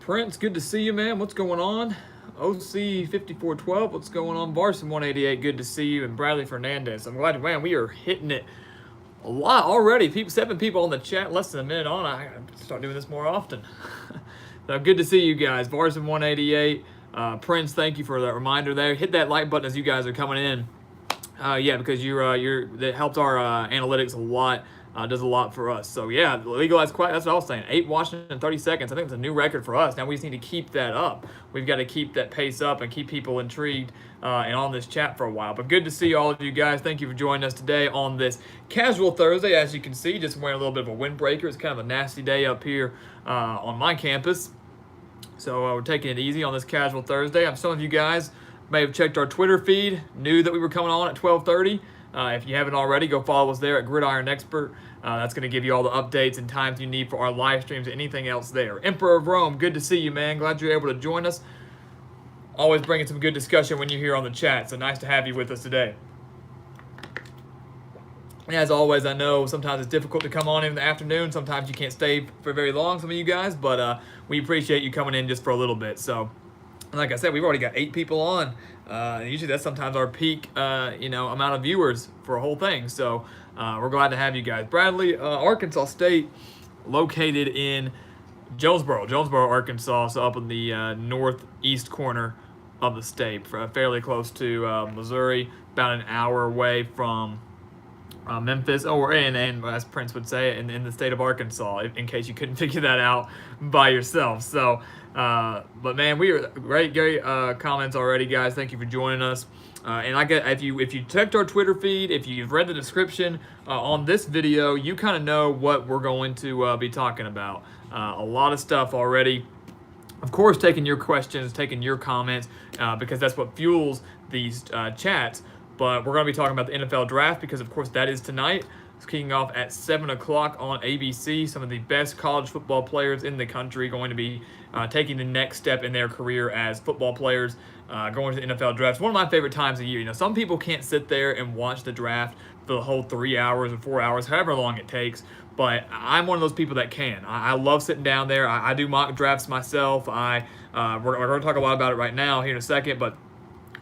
Prince, good to see you, man. What's going on? OC 5412, what's going on? Barson 188, good to see you. And Bradley Fernandez, I'm glad, man, we are hitting it a lot already. 7 people on the chat, less than a minute on. I gotta start doing this more often. So good to see you guys. Barson 188, Prince, thank you for that reminder there. Hit that like button as you guys are coming in. Yeah, because that helps our analytics a lot. Does a lot for us. So yeah, legalized quiet. That's what I was saying. 8 Washington in 30 seconds. I think it's a new record for us. Now we just need to keep that up. We've got to keep that pace up and keep people intrigued and on this chat for a while. But good to see all of you guys. Thank you for joining us today on this casual Thursday. As you can see, just wearing a little bit of a windbreaker. It's kind of a nasty day up here on my campus. So we're taking it easy on this casual Thursday. Some of you guys may have checked our Twitter feed, knew that we were coming on at 12:30. If you haven't already, go follow us there at Gridiron Expert. That's going to give you all the updates and times you need for our live streams and anything else there. Emperor of Rome, good to see you, man. Glad you're able to join us. Always bringing some good discussion when you're here on the chat, so nice to have you with us today. And as always, I know sometimes it's difficult to come on in the afternoon. Sometimes you can't stay for very long, some of you guys, but we appreciate you coming in just for a little bit. So, like I said, we've already got 8 people on. Usually that's sometimes our peak, amount of viewers for a whole thing. So we're glad to have you guys. Bradley, Arkansas State, located in Jonesboro, Arkansas, so up in the northeast corner of the state, fairly close to Missouri, about an hour away from Memphis, and as Prince would say, in the state of Arkansas, in case you couldn't figure that out by yourself. So, but man, we are great comments already, guys. Thank you for joining us. And if you checked our Twitter feed, if you've read the description on this video, you kind of know what we're going to be talking about. A lot of stuff already. Of course, taking your questions, taking your comments, because that's what fuels these chats. But we're going to be talking about the NFL draft because, of course, that is tonight. It's kicking off at 7 o'clock on ABC. Some of the best college football players in the country going to be taking the next step in their career as football players, going to the NFL draft. It's one of my favorite times of year. You know, some people can't sit there and watch the draft for the whole 3 hours or 4 hours, however long it takes. But I'm one of those people that can. I love sitting down there. I do mock drafts myself. We're going to talk a lot about it right now here in a second, but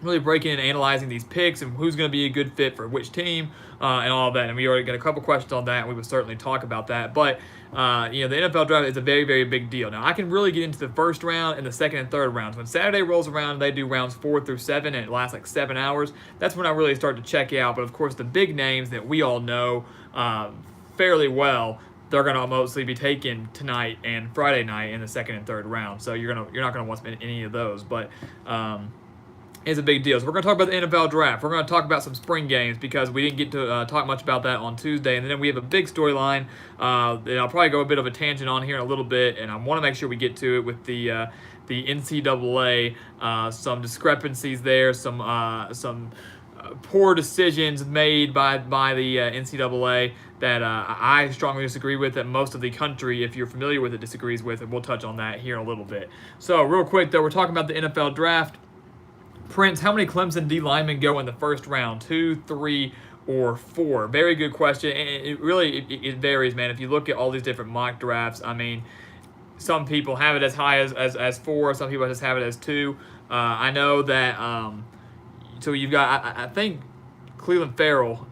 really breaking and analyzing these picks and who's going to be a good fit for which team and all of that. And we already got a couple questions on that, and we would certainly talk about that. But, the NFL draft is a very, very big deal. Now, I can really get into the first round and the second and third rounds. When Saturday rolls around, they do rounds 4 through 7, and it lasts like 7 hours. That's when I really start to check out. But, of course, the big names that we all know fairly well, they're going to mostly be taken tonight and Friday night in the second and third round. So you're not going to want to spend any of those. But is a big deal. So we're going to talk about the NFL draft. We're going to talk about some spring games because we didn't get to talk much about that on Tuesday. And then we have a big storyline that I'll probably go a bit of a tangent on here in a little bit, and I want to make sure we get to it with the NCAA. Some discrepancies there, some poor decisions made by the NCAA that I strongly disagree with, that most of the country, if you're familiar with it, disagrees with, and we'll touch on that here in a little bit. So real quick, though, we're talking about the NFL draft. Prince, how many Clemson D linemen go in the first round? 2, 3, or 4? Very good question. And it varies, man. If you look at all these different mock drafts, I mean, some people have it as high as 4. Some people just have it as 2. I know that. So you've got, I think, Clelin Ferrell.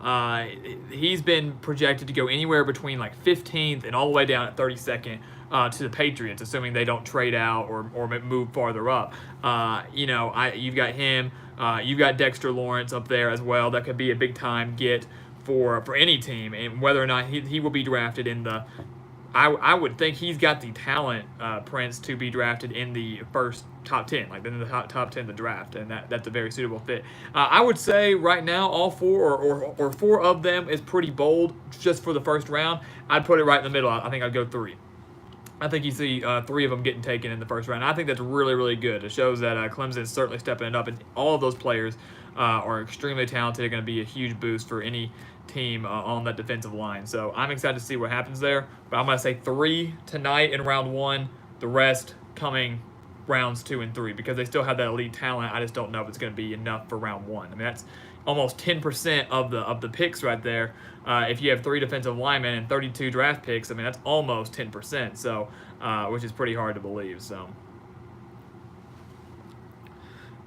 He's been projected to go anywhere between like 15th and all the way down at 32nd. To the Patriots, assuming they don't trade out or move farther up. You've got him. You've got Dexter Lawrence up there as well. That could be a big time get for any team, and whether or not he will be drafted in the. I would think he's got the talent, Prince, to be drafted in the first top 10, like in the top 10 of the draft, and that's a very suitable fit. I would say right now all 4 or 4 of them is pretty bold just for the first round. I'd put it right in the middle. I think I'd go 3. I think you see 3 of them getting taken in the first round. I think that's really, really good. It shows that Clemson is certainly stepping it up, and all of those players are extremely talented. They're going to be a huge boost for any team on that defensive line. So I'm excited to see what happens there. But I'm going to say 3 tonight in round 1, the rest coming rounds 2 and 3, because they still have that elite talent. I just don't know if it's going to be enough for round 1. I mean, that's almost 10% of the picks right there. If you have 3 defensive linemen and 32 draft picks, I mean, that's almost 10%. So, which is pretty hard to believe. So,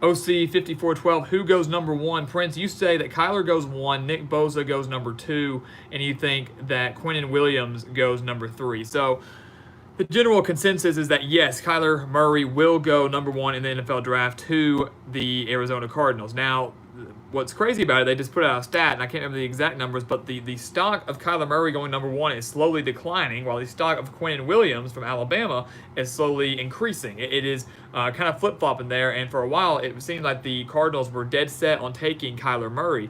OC5412, who goes number 1? Prince, you say that Kyler goes 1, Nick Bosa goes number 2, and you think that Quinnen Williams goes number 3. So the general consensus is that yes, Kyler Murray will go number 1 in the NFL draft to the Arizona Cardinals. Now, what's crazy about it, they just put out a stat, and I can't remember the exact numbers, but the stock of Kyler Murray going number 1 is slowly declining, while the stock of Quinnen Williams from Alabama is slowly increasing. It is kind of flip-flopping there, and for a while, it seemed like the Cardinals were dead set on taking Kyler Murray.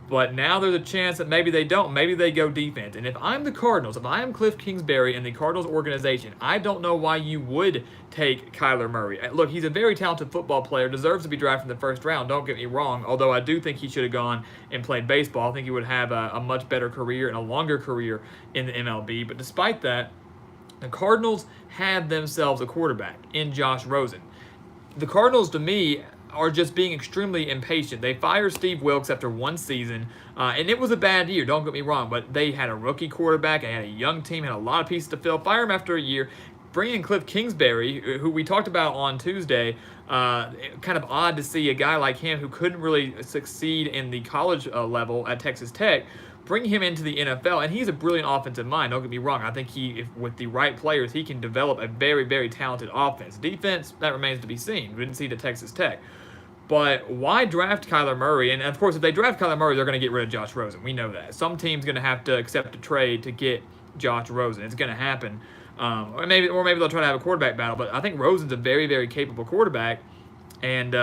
But now there's a chance that maybe they don't. Maybe they go defense. And if I'm the Cardinals, if I am Cliff Kingsbury and the Cardinals organization, I don't know why you would take Kyler Murray. Look, he's a very talented football player, deserves to be drafted in the first round, don't get me wrong, although I do think he should have gone and played baseball. I think he would have a much better career and a longer career in the MLB. But despite that, the Cardinals have themselves a quarterback in Josh Rosen. The Cardinals, to me, are just being extremely impatient. They fired Steve Wilks after 1 season, and it was a bad year, don't get me wrong, but they had a rookie quarterback, they had a young team, had a lot of pieces to fill. Fire him after a year. Bring in Cliff Kingsbury, who we talked about on Tuesday. Kind of odd to see a guy like him who couldn't really succeed in the college level at Texas Tech, bring him into the NFL, and he's a brilliant offensive mind, don't get me wrong. I think with the right players, he can develop a very, very talented offense. Defense, that remains to be seen. We didn't see it at Texas Tech. But why draft Kyler Murray? And of course, if they draft Kyler Murray, they're going to get rid of Josh Rosen. We know that. Some team's going to have to accept a trade to get Josh Rosen. It's going to happen. Or maybe they'll try to have a quarterback battle. But I think Rosen's a very, very capable quarterback. And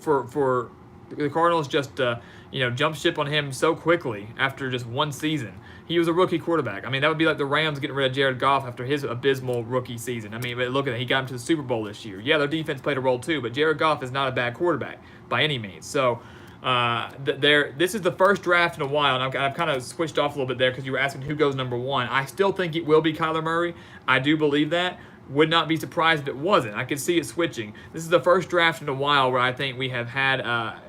for the Cardinals just jump ship on him so quickly after just 1 season. He was a rookie quarterback. I mean, that would be like the Rams getting rid of Jared Goff after his abysmal rookie season. I mean, but look at it. He got him to the Super Bowl this year. Yeah, their defense played a role too, but Jared Goff is not a bad quarterback by any means. So this is the first draft in a while, and I've kind of switched off a little bit there because you were asking who goes number 1. I still think it will be Kyler Murray. I do believe that. Would not be surprised if it wasn't. I could see it switching. This is the first draft in a while where I think we have had,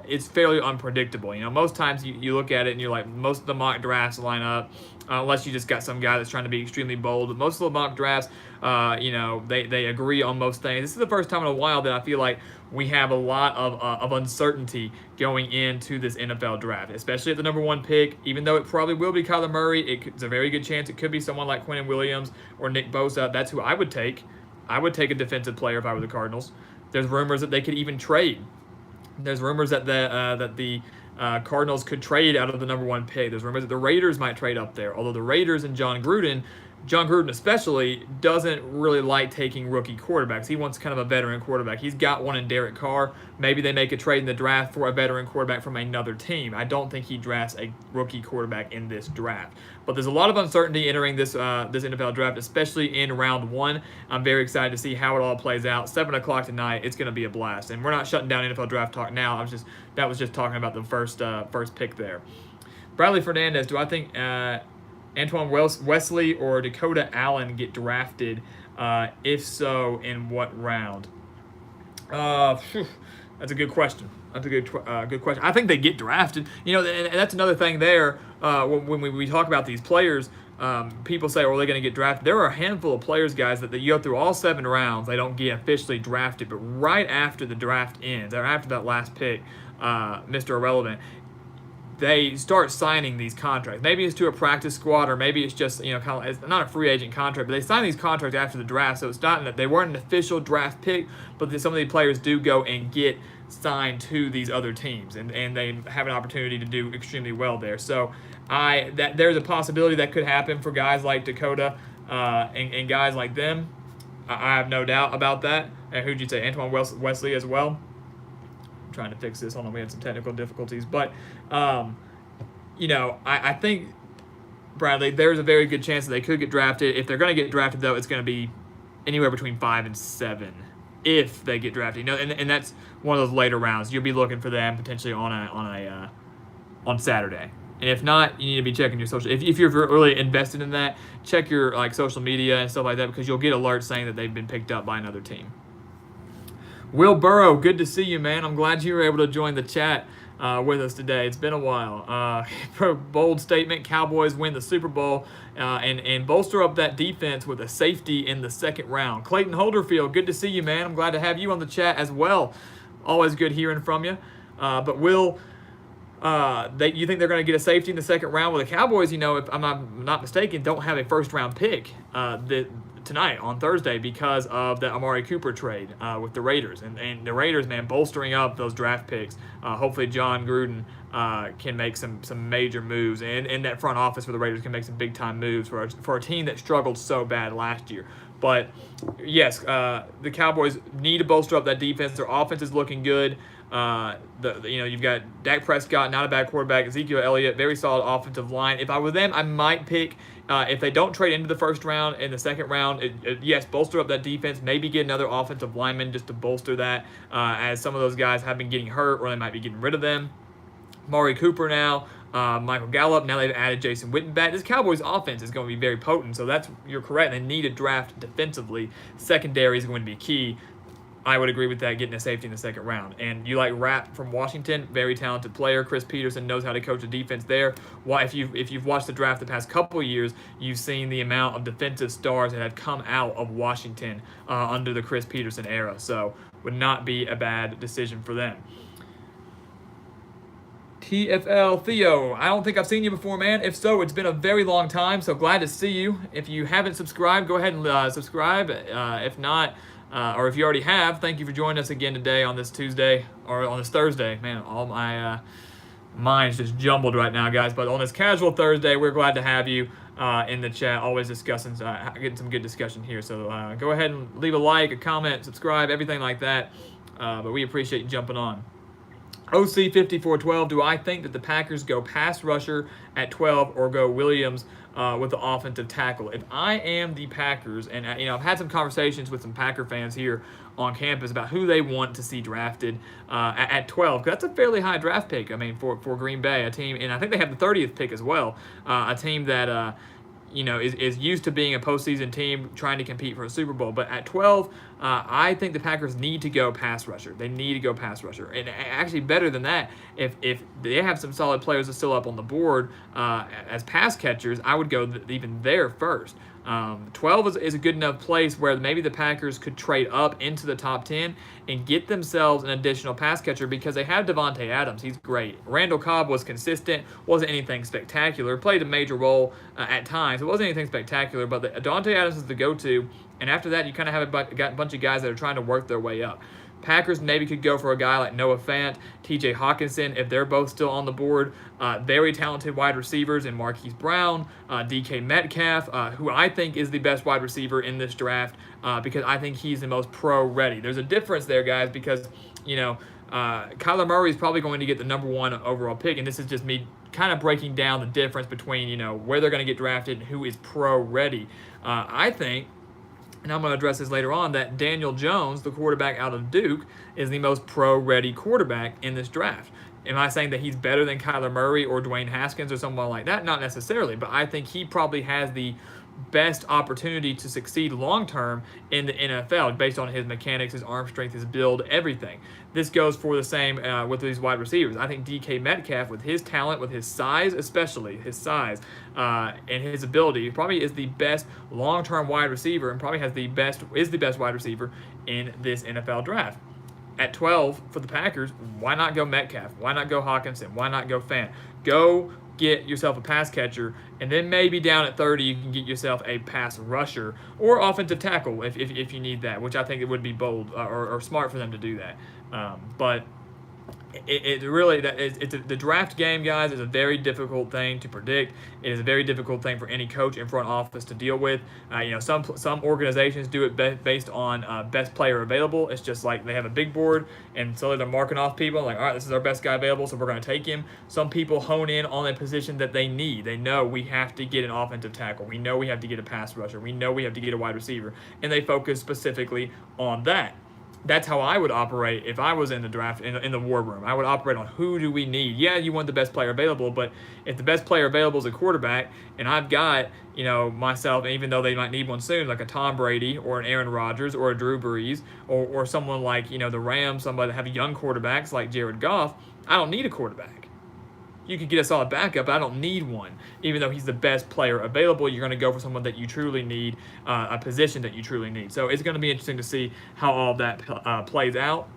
it's fairly unpredictable. Most times you look at it and you're like, most of the mock drafts line up, unless you just got some guy that's trying to be extremely bold. But most of the mock drafts, they agree on most things. This is the first time in a while that I feel like we have a lot of uncertainty going into this NFL draft, especially at the number 1 pick. Even though it probably will be Kyler Murray, it's a very good chance it could be someone like Quinnen Williams or Nick Bosa. That's who I would take. I would take a defensive player if I were the Cardinals. There's rumors that they could even trade. There's rumors that the Cardinals could trade out of the number 1 pick. There's rumors that the Raiders might trade up there, although the Raiders and John Gruden especially doesn't really like taking rookie quarterbacks. He wants kind of a veteran quarterback. He's got one in Derek Carr. Maybe they make a trade in the draft for a veteran quarterback from another team. I don't think he drafts a rookie quarterback in this draft. But there's a lot of uncertainty entering this NFL draft, especially in round 1. I'm very excited to see how it all plays out. 7 o'clock tonight, it's going to be a blast. And we're not shutting down NFL draft talk now. That was just talking about the first pick there. Bradley Fernandez, do I think Antoine Wesley or Dakota Allen get drafted? If so, in what round? That's a good question. That's a good question. I think they get drafted. And that's another thing there. When we talk about these players, people say, "Well, they're going to get drafted." There are a handful of players, guys, that you go through all 7 rounds, they don't get officially drafted. But right after the draft ends, or after that last pick, Mr. Irrelevant, they start signing these contracts. Maybe it's to a practice squad, or maybe it's just kind of, it's not a free agent contract, but they sign these contracts after the draft. So it's not that they weren't an official draft pick, but some of these players do go and get signed to these other teams, and they have an opportunity to do extremely well there. So there's a possibility that could happen for guys like Dakota and guys like them. I have no doubt about that. And who'd you say? Antoine Wesley as well. I'm trying to fix this. Hold on, we had some technical difficulties, but I think, Bradley, there's a very good chance that they could get drafted. If they're going to get drafted, though, it's going to be anywhere between 5 and 7 if they get drafted. And that's one of those later rounds. You'll be looking for them potentially on Saturday. And if not, you need to be checking your social. If you're really invested in that, check your social media and stuff like that, because you'll get alerts saying that they've been picked up by another team. Will Burrow, good to see you, man. I'm glad you were able to join the chat with us today. It's been a while. Bold statement, Cowboys win the Super Bowl and bolster up that defense with a safety in the 2nd round. Clayton Holderfield, good to see you, man. I'm glad to have you on the chat as well. always good hearing from you. But Will, you think they're going to get a safety in the second round? Well, the Cowboys, if I'm not mistaken, don't have a first-round pick tonight on Thursday because of the Amari Cooper trade with the Raiders. And the Raiders, man, bolstering up those draft picks. Hopefully John Gruden can make some major moves, and that front office for the Raiders can make some big-time moves for a team that struggled so bad last year. But, yes, the Cowboys need to bolster up that defense. Their offense is looking good. You've got Dak Prescott, not a bad quarterback. Ezekiel Elliott, very solid offensive line. If I were them, I might pick, if they don't trade into the first round, in the second round, yes, bolster up that defense. Maybe get another offensive lineman just to bolster that, as some of those guys have been getting hurt, or they might be getting rid of them. Amari Cooper now, Michael Gallup. Now they've added Jason Witten back. This Cowboys offense is going to be very potent, so you're correct. They need a draft defensively. Secondary is going to be key. I would agree with that, getting a safety in the second round. And you like Rapp from Washington, very talented player. Chris Peterson knows how to coach a defense there. If you've watched the draft the past couple of years, you've seen the amount of defensive stars that have come out of Washington under the Chris Peterson era. So would not be a bad decision for them. TFL Theo, I don't think I've seen you before, man. If so, it's been a very long time, so glad to see you. If you haven't subscribed, go ahead and subscribe. If not, or if you already have, thank you for joining us again today on this Tuesday, or on this Thursday. Man, all my mind's just jumbled right now, guys. But on this casual Thursday, we're glad to have you in the chat. Always discussing, getting some good discussion here. So go ahead and leave a like, a comment, subscribe, everything like that. But we appreciate you jumping on. OC5412, do I think that the Packers go pass rusher at 12 or go Williams with the offensive tackle? If I am the Packers, and I've had some conversations with some Packer fans here on campus about who they want to see drafted at 12, because that's a fairly high draft pick. I mean, for Green Bay, a team, and I think they have the 30th pick as well, a team that is used to being a postseason team trying to compete for a Super Bowl. But at 12, I think the Packers need to go pass rusher. They need to go pass rusher. And actually better than that, if they have some solid players that are still up on the board as pass catchers, I would go even there first. 12 is a good enough place where maybe the Packers could trade up into the top 10 and get themselves an additional pass catcher because they have Devontae Adams. He's great. Randall Cobb was consistent, wasn't anything spectacular, played a major role at times. It wasn't anything spectacular, but Devontae Adams is the go-to, and after that you kind of have a bunch of guys that are trying to work their way up. Packers maybe could go for a guy like Noah Fant, TJ Hawkinson, if they're both still on the board. Very talented wide receivers in Marquise Brown, DK Metcalf, who I think is the best wide receiver in this draft because I think he's the most pro-ready. There's a difference there, guys, because, Kyler Murray is probably going to get the number 1 overall pick, and this is just me kind of breaking down the difference between, where they're going to get drafted and who is pro-ready. I think, and I'm going to address this later on, that Daniel Jones, the quarterback out of Duke, is the most pro-ready quarterback in this draft. Am I saying that he's better than Kyler Murray or Dwayne Haskins or someone like that? Not necessarily, but I think he probably has the best opportunity to succeed long-term in the NFL based on his mechanics, his arm strength, his build, everything. This goes for the same with these wide receivers. I think DK Metcalf, with his talent, with his size, especially his size and his ability, probably is the best long-term wide receiver and probably is the best wide receiver in this NFL draft. At 12 for the Packers, why not go Metcalf? Why not go Hawkinson? Why not go Fant? Go get yourself a pass catcher, and then maybe down at 30 you can get yourself a pass rusher or offensive tackle if you need that, which I think it would be bold or smart for them to do that. But the draft game, guys, is a very difficult thing to predict. It is a very difficult thing for any coach and front office to deal with. Some organizations do it based on best player available. It's just like they have a big board, and so they're marking off people like, all right, this is our best guy available, so we're going to take him. Some people hone in on a position that they need. They know we have to get an offensive tackle. We know we have to get a pass rusher. We know we have to get a wide receiver, and they focus specifically on that. That's how I would operate if I was in the draft, in the war room. I would operate on who do we need. Yeah, you want the best player available, but if the best player available is a quarterback, and I've got, myself, even though they might need one soon, like a Tom Brady or an Aaron Rodgers or a Drew Brees or someone like, the Rams, somebody that have young quarterbacks like Jared Goff, I don't need a quarterback. You could get a solid backup, but I don't need one. Even though he's the best player available, you're going to go for someone that you truly need, a position that you truly need. So it's going to be interesting to see how all that plays out.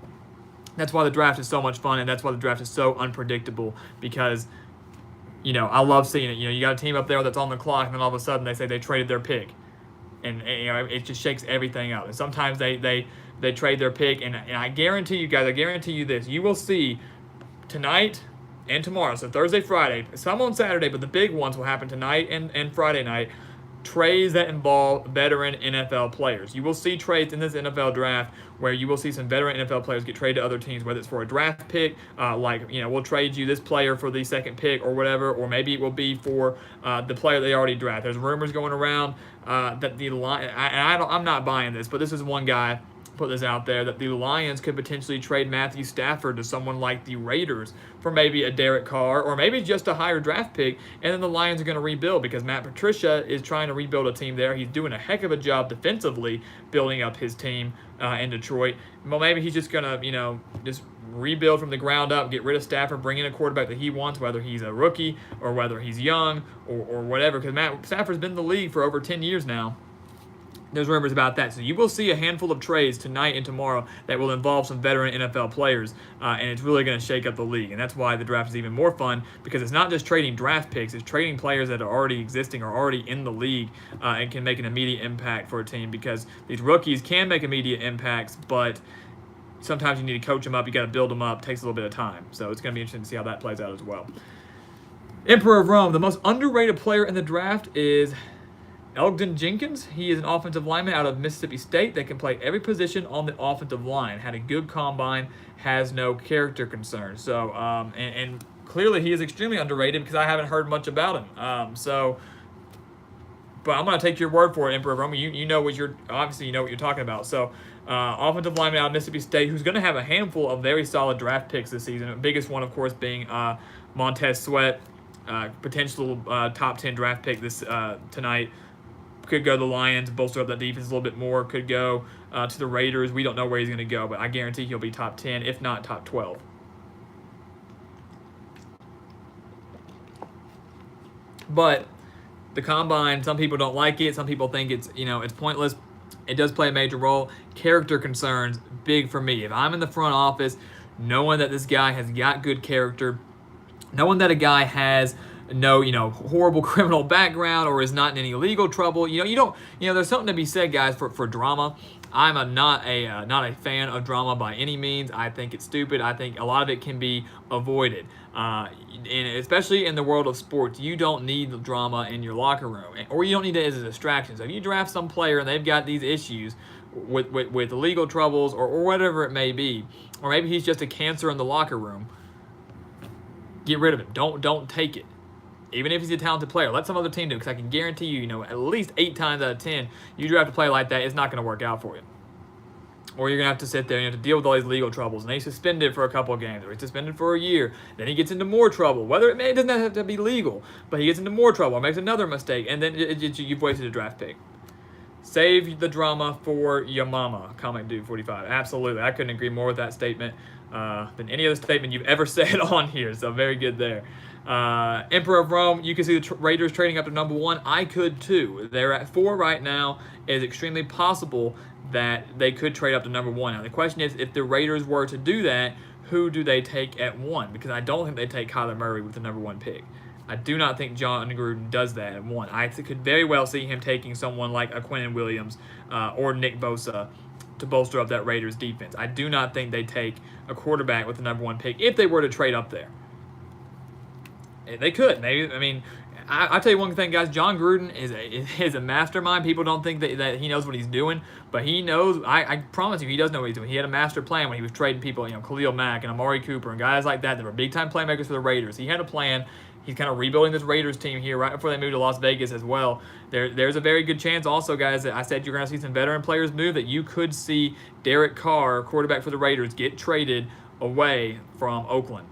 That's why the draft is so much fun, and that's why the draft is so unpredictable, because I love seeing it. You got a team up there that's on the clock, and then all of a sudden they say they traded their pick, and it just shakes everything up. And sometimes they trade their pick, and I guarantee you guys, I guarantee you this, you will see tonight and tomorrow, so Thursday, Friday, some on Saturday, but the big ones will happen tonight and Friday night, trades that involve veteran NFL players. You will see trades in this NFL draft where you will see some veteran NFL players get traded to other teams, whether it's for a draft pick, we'll trade you this player for the second pick or whatever, or maybe it will be for the player they already drafted. There's rumors going around that the Lions, I'm not buying this, but this is one guy put this out there, that the Lions could potentially trade Matthew Stafford to someone like the Raiders for maybe a Derek Carr or maybe just a higher draft pick, and then the Lions are going to rebuild because Matt Patricia is trying to rebuild a team there. He's doing a heck of a job defensively building up his team in Detroit. Well, maybe he's just going to, just rebuild from the ground up, get rid of Stafford, bring in a quarterback that he wants, whether he's a rookie or whether he's young or whatever, because Matt Stafford's been in the league for over 10 years now. There's rumors about that. So you will see a handful of trades tonight and tomorrow that will involve some veteran NFL players, and it's really going to shake up the league. And that's why the draft is even more fun, because it's not just trading draft picks, it's trading players that are already existing or already in the league and can make an immediate impact for a team, because these rookies can make immediate impacts, but sometimes you need to coach them up, you got to build them up, it takes a little bit of time. So it's going to be interesting to see how that plays out as well. Emperor of Rome, the most underrated player in the draft is Elgton Jenkins. He is an offensive lineman out of Mississippi State that can play every position on the offensive line. Had a good combine, has no character concerns. So, and clearly he is extremely underrated because I haven't heard much about him. But I'm going to take your word for it, Emperor of Rome. You know what you're talking about. So, offensive lineman out of Mississippi State who's going to have a handful of very solid draft picks this season. The biggest one, of course, being Montez Sweat, potential top 10 draft pick this tonight. Could go to the Lions, bolster up that defense a little bit more. Could go to the Raiders. We don't know where he's going to go, but I guarantee he'll be top 10, if not top 12. But the combine, some people don't like it. Some people think it's pointless. It does play a major role. Character concerns, big for me. If I'm in the front office, knowing that this guy has got good character, knowing that a guy has no, horrible criminal background or is not in any legal trouble. There's something to be said, guys, for drama. I'm not a fan of drama by any means. I think it's stupid. I think a lot of it can be avoided. And especially in the world of sports, you don't need the drama in your locker room, or you don't need it as a distraction. So if you draft some player and they've got these issues with legal troubles or whatever it may be, or maybe he's just a cancer in the locker room, get rid of him. Don't take it. Even if he's a talented player, let some other team do it, because I can guarantee you, at least 8 times out of 10, you draft a player like that, it's not going to work out for you. Or you're going to have to sit there and you have to deal with all these legal troubles. And he's suspended for a couple of games, or he's suspended for a year. Then he gets into more trouble. It doesn't have to be legal, but he gets into more trouble or makes another mistake, and then you've wasted a draft pick. Save the drama for your mama, Comic Dude 45. Absolutely. I couldn't agree more with that statement than any other statement you've ever said on here. So very good there. Emperor of Rome, you can see the Raiders trading up to number 1. I could too. They're at 4 right now. It is extremely possible that they could trade up to number 1. Now the question is, if the Raiders were to do that, who do they take at 1? Because I don't think they take Kyler Murray with the number 1 pick. I do not think John Gruden does that at 1. I could very well see him taking someone like a Quinnen Williams or Nick Bosa to bolster up that Raiders defense. I do not think they take a quarterback with the number 1 pick if they were to trade up there. They could. I'll tell you one thing, guys. John Gruden is a mastermind. People don't think that he knows what he's doing, but he knows. I promise you, he does know what he's doing. He had a master plan when he was trading people, Khalil Mack and Amari Cooper and guys like that were big-time playmakers for the Raiders. He had a plan. He's kind of rebuilding this Raiders team here right before they move to Las Vegas as well. There's a very good chance also, guys, that I said you're going to see some veteran players move, that you could see Derek Carr, quarterback for the Raiders, get traded away from Oakland.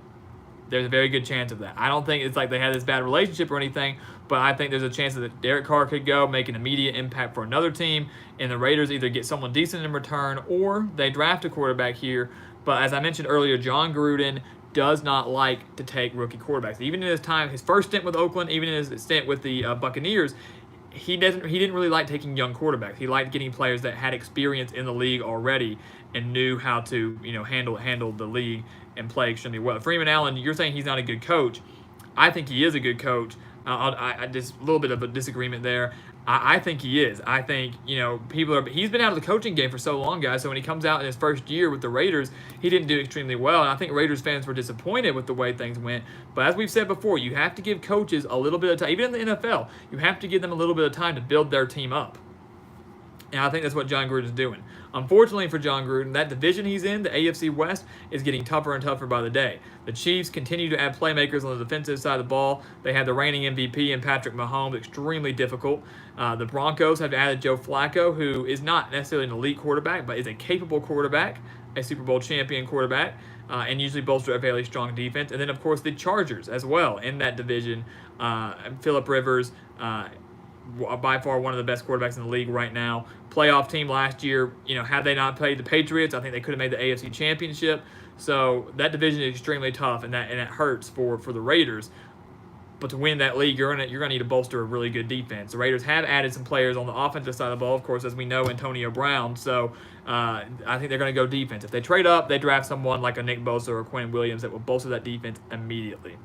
There's a very good chance of that. I don't think it's like they had this bad relationship or anything, but I think there's a chance that Derek Carr could go, make an immediate impact for another team, and the Raiders either get someone decent in return or they draft a quarterback here. But as I mentioned earlier, John Gruden does not like to take rookie quarterbacks. Even in his first stint with Oakland, even in his stint with the Buccaneers, he didn't really like taking young quarterbacks. He liked getting players that had experience in the league already and knew how to handle the league and play extremely well. Freeman Allen, you're saying he's not a good coach. I think he is a good coach. I just a little bit of a disagreement there. I think he is. I think, he's been out of the coaching game for so long, guys. So when he comes out in his first year with the Raiders, he didn't do extremely well. And I think Raiders fans were disappointed with the way things went. But as we've said before, you have to give coaches a little bit of time. Even in the NFL, you have to give them a little bit of time to build their team up. And I think that's what Jon Gruden's doing. Unfortunately for Jon Gruden, that division he's in, the AFC West, is getting tougher and tougher by the day. The Chiefs continue to add playmakers on the defensive side of the ball. They have the reigning MVP in Patrick Mahomes, extremely difficult. The Broncos have added Joe Flacco, who is not necessarily an elite quarterback, but is a capable quarterback, a Super Bowl champion quarterback, and usually bolster a fairly strong defense. And then, of course, the Chargers as well in that division. Phillip Rivers, by far one of the best quarterbacks in the league right now. Playoff team last year, had they not played the Patriots, I think they could have made the AFC Championship. So that division is extremely tough, and it hurts for the Raiders. But to win that league, you're gonna need to bolster a really good defense. The Raiders have added some players on the offensive side of the ball, of course, as we know, Antonio Brown. So I think they're gonna go defense. If they trade up, they draft someone like a Nick Bosa or Quinn Williams that will bolster that defense immediately.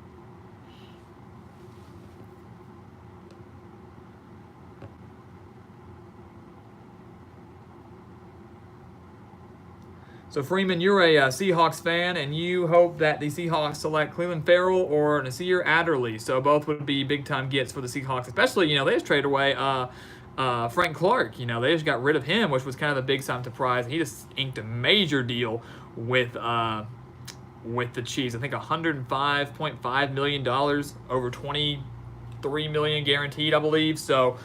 So, Freeman, you're a Seahawks fan, and you hope that the Seahawks select Clelin Ferrell or Nasir Adderley. So, both would be big-time gets for the Seahawks, especially, they just traded away Frank Clark. They just got rid of him, which was kind of a big-time surprise. He just inked a major deal with the Chiefs. I think $105.5 million, over $23 million guaranteed, I believe. So,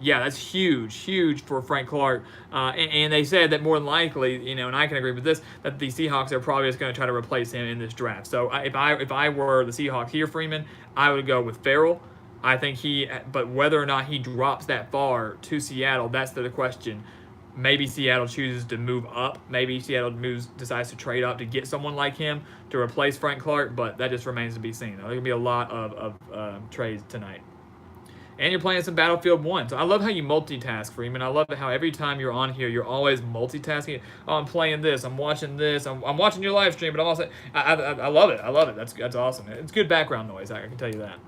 yeah, that's huge for Frank Clark. And they said that more than likely, and I can agree with this, that the Seahawks are probably just going to try to replace him in this draft. So if I were the Seahawks here, Freeman, I would go with Ferrell. I think but whether or not he drops that far to Seattle, that's the question. Maybe Seattle chooses to move up. Maybe Seattle decides to trade up to get someone like him to replace Frank Clark, but that just remains to be seen. There's going to be a lot of trades tonight. And you're playing some Battlefield 1. So I love how you multitask, Freeman. I love how every time you're on here, you're always multitasking. Oh, I'm playing this. I'm watching this. I'm watching your live stream, but I'm also... I love it. I love it. That's awesome. It's good background noise. I can tell you that.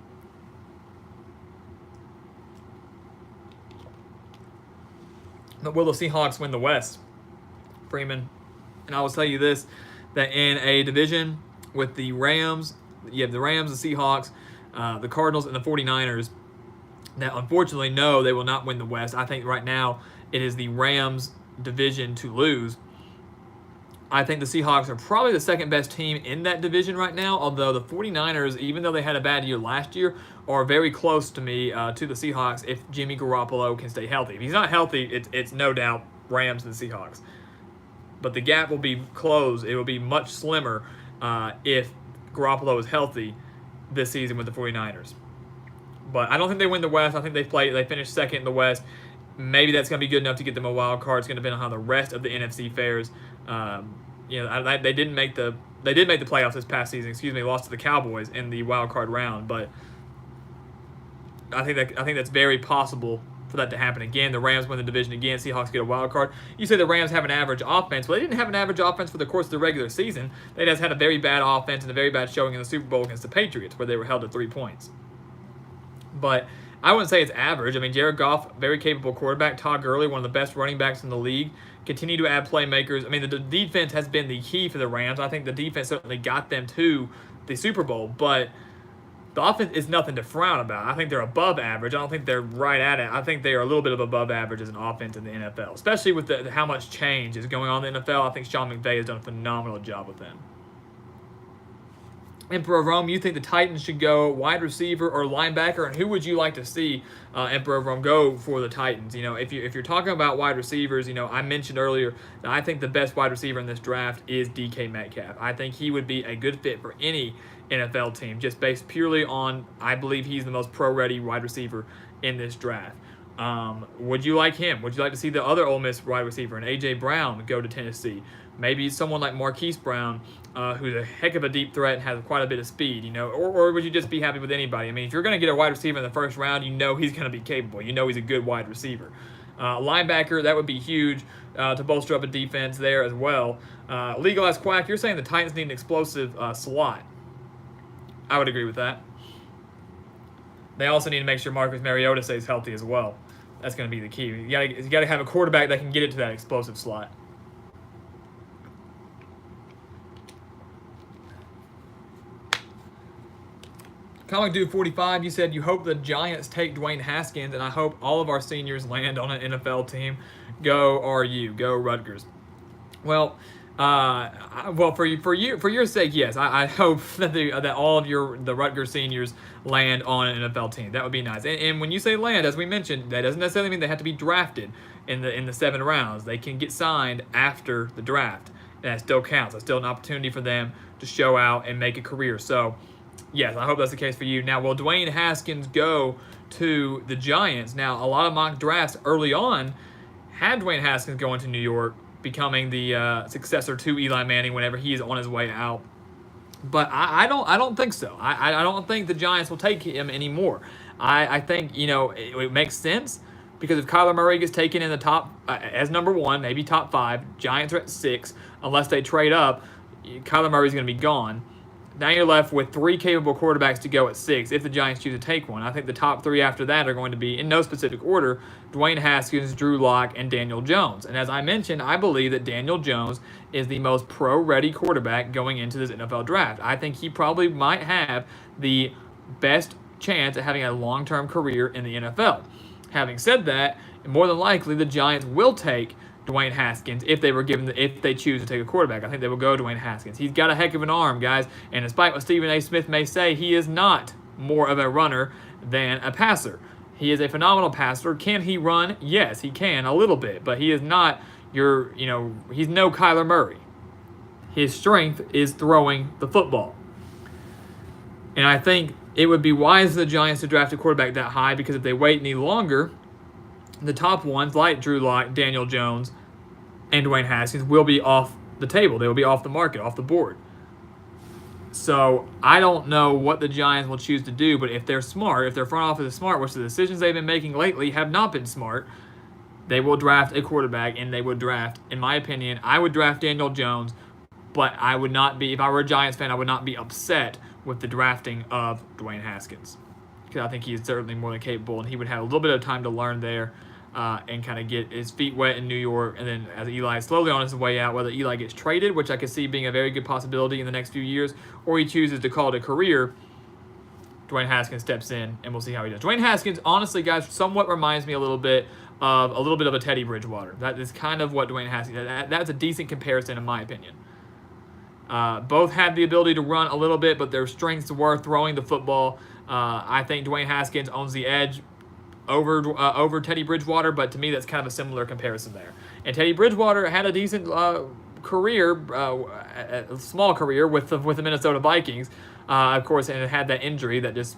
But will the Seahawks win the West, Freeman? And I will tell you this, that in a division with the Rams, you have the Rams, the Seahawks, the Cardinals, and the 49ers. Now, unfortunately, no, they will not win the West. I think right now it is the Rams' division to lose. I think the Seahawks are probably the second best team in that division right now, although the 49ers, even though they had a bad year last year, are very close to me, to the Seahawks if Jimmy Garoppolo can stay healthy. If he's not healthy, it's no doubt Rams and the Seahawks. But the gap will be closed. It will be much slimmer if Garoppolo is healthy this season with the 49ers. But I don't think they win the West. I think they finished second in the West. Maybe that's going to be good enough to get them a wild card. It's going to depend on how the rest of the NFC fares. They did make the playoffs this past season. They lost to the Cowboys in the wild card round. But I think that's very possible for that to happen again. The Rams win the division again. Seahawks get a wild card. You say the Rams have an average offense. Well, they didn't have an average offense for the course of the regular season. They just had a very bad offense and a very bad showing in the Super Bowl against the Patriots, where they were held to 3 points. But I wouldn't say it's average. I mean, Jared Goff, very capable quarterback. Todd Gurley, one of the best running backs in the league. Continue to add playmakers. I mean, the defense has been the key for the Rams. I think the defense certainly got them to the Super Bowl. But the offense is nothing to frown about. I think they're above average. I don't think they're right at it. I think they are a little bit of above average as an offense in the NFL, especially with how much change is going on in the NFL. I think Sean McVay has done a phenomenal job with them. Emperor of Rome, you think the Titans should go wide receiver or linebacker, and who would you like to see Emperor of Rome go for the Titans? If you're talking about wide receivers, I mentioned earlier that I think the best wide receiver in this draft is DK Metcalf. I think he would be a good fit for any NFL team, just based purely on, I believe he's the most pro-ready wide receiver in this draft. Would you like him? Would you like to see the other Ole Miss wide receiver, an A.J. Brown, go to Tennessee? Maybe someone like Marquise Brown, who's a heck of a deep threat and has quite a bit of speed, or would you just be happy with anybody? I mean, if you're going to get a wide receiver in the first round, you know he's going to be capable. You know he's a good wide receiver. Linebacker, that would be huge to bolster up a defense there as well. Legalized Quack, you're saying the Titans need an explosive slot. I would agree with that. They also need to make sure Marcus Mariota stays healthy as well. That's going to be the key. You got to have a quarterback that can get it to that explosive slot. Comic Dude 45, you said you hope the Giants take Dwayne Haskins, and I hope all of our seniors land on an NFL team. Go RU, go Rutgers. Well, for your sake, yes. I hope that all of the Rutgers seniors land on an NFL team. That would be nice. And when you say land, as we mentioned, that doesn't necessarily mean they have to be drafted in the 7 rounds. They can get signed after the draft, and that still counts. That's still an opportunity for them to show out and make a career. So, yes, I hope that's the case for you. Now, will Dwayne Haskins go to the Giants? Now, a lot of mock drafts early on had Dwayne Haskins going to New York, becoming the successor to Eli Manning whenever he is on his way out. But I don't think so. I don't think the Giants will take him anymore. I think it makes sense because if Kyler Murray gets taken in the top as number 1, maybe top 5, Giants are at 6. Unless they trade up, Kyler Murray's going to be gone. Now you're left with 3 capable quarterbacks to go at 6 if the Giants choose to take one. I think the top 3 after that are going to be, in no specific order, Dwayne Haskins, Drew Lock, and Daniel Jones. And as I mentioned, I believe that Daniel Jones is the most pro-ready quarterback going into this NFL draft. I think he probably might have the best chance at having a long-term career in the NFL. Having said that, more than likely the Giants will take Dwayne Haskins if they choose to take a quarterback. I think they will go Dwayne Haskins. He's got a heck of an arm, guys, and despite what Stephen A. Smith may say, he is not more of a runner than a passer. He is a phenomenal passer. Can he run? Yes, he can a little bit, but he is not he's no Kyler Murray. His strength is throwing the football. And I think it would be wise for the Giants to draft a quarterback that high because if they wait any longer, the top ones like Drew Lock, Daniel Jones, and Dwayne Haskins will be off the table. They will be off the market, off the board. So I don't know what the Giants will choose to do, but if they're smart, if their front office is smart, which the decisions they've been making lately have not been smart, they will draft a quarterback, and they would draft, in my opinion, I would draft Daniel Jones, but I would not be, if I were a Giants fan, I would not be upset with the drafting of Dwayne Haskins. Because I think he is certainly more than capable, and he would have a little bit of time to learn there and kind of get his feet wet in New York. And then as Eli is slowly on his way out, whether Eli gets traded, which I could see being a very good possibility in the next few years, or he chooses to call it a career, Dwayne Haskins steps in, and we'll see how he does. Dwayne Haskins, honestly, guys, somewhat reminds me a little bit of a Teddy Bridgewater. That is kind of what Dwayne Haskins. That's a decent comparison, in my opinion. Both had the ability to run a little bit, but their strengths were throwing the football. I think Dwayne Haskins owns the edge over Teddy Bridgewater, but to me that's kind of a similar comparison there. And Teddy Bridgewater had a decent career, a small career with the Minnesota Vikings, of course, and it had that injury that just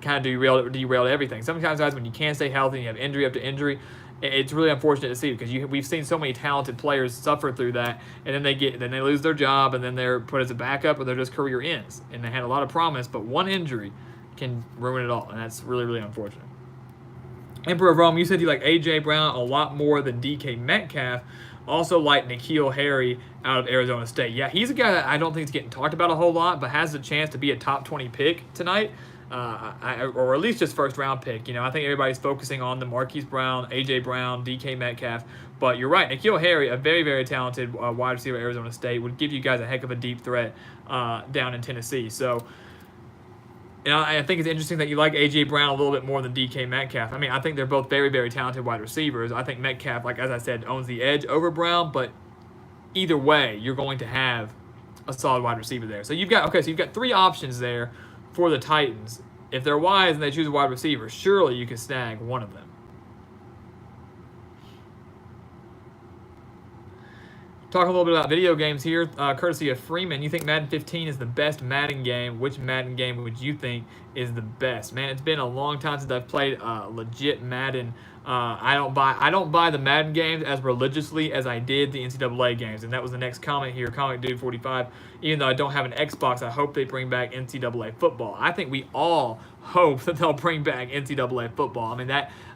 kind of derailed everything. Sometimes, guys, when you can't stay healthy and you have injury after injury, it's really unfortunate to see because we've seen so many talented players suffer through that, and then they lose their job, and then they're put as a backup, or their just career ends. And they had a lot of promise, but one injury can ruin it all, and that's really, really unfortunate. Emperor of Rome, you said you like A.J. Brown a lot more than D.K. Metcalf. Also like N'Keal Harry out of Arizona State. Yeah, he's a guy that I don't think is getting talked about a whole lot, but has the chance to be a top 20 pick tonight. Or at least just first round pick. I think everybody's focusing on the Marquise Brown, A.J. Brown, D.K. Metcalf. But you're right, N'Keal Harry, a very, very talented wide receiver at Arizona State, would give you guys a heck of a deep threat down in Tennessee. So, I think it's interesting that you like A.J. Brown a little bit more than D.K. Metcalf. I mean, I think they're both very, very talented wide receivers. I think Metcalf, like as I said, owns the edge over Brown, but either way, you're going to have a solid wide receiver there. So you've got 3 options there for the Titans. If they're wise and they choose a wide receiver, surely you can snag one of them. Talking a little bit about video games here, courtesy of Freeman. You think Madden 15 is the best Madden game? Which Madden game would you think is the best? Man, it's been a long time since I've played legit Madden. I don't buy the Madden games as religiously as I did the NCAA games, and that was the next comment here, Comic Dude 45. Even though I don't have an Xbox, I hope they bring back NCAA football. I think we all hope that they'll bring back NCAA football. I mean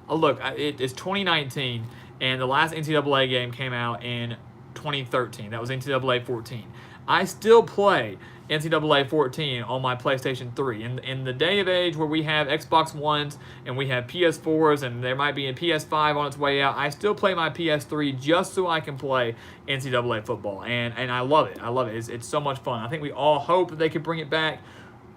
look, it's 2019, and the last NCAA game came out in 2013. That was NCAA 14. I still play NCAA 14 on my PlayStation 3. In the day of age where we have Xbox Ones and we have PS4s and there might be a PS5 on its way out, I still play my PS3 just so I can play NCAA football. And I love it. I love it. It's so much fun. I think we all hope that they could bring it back.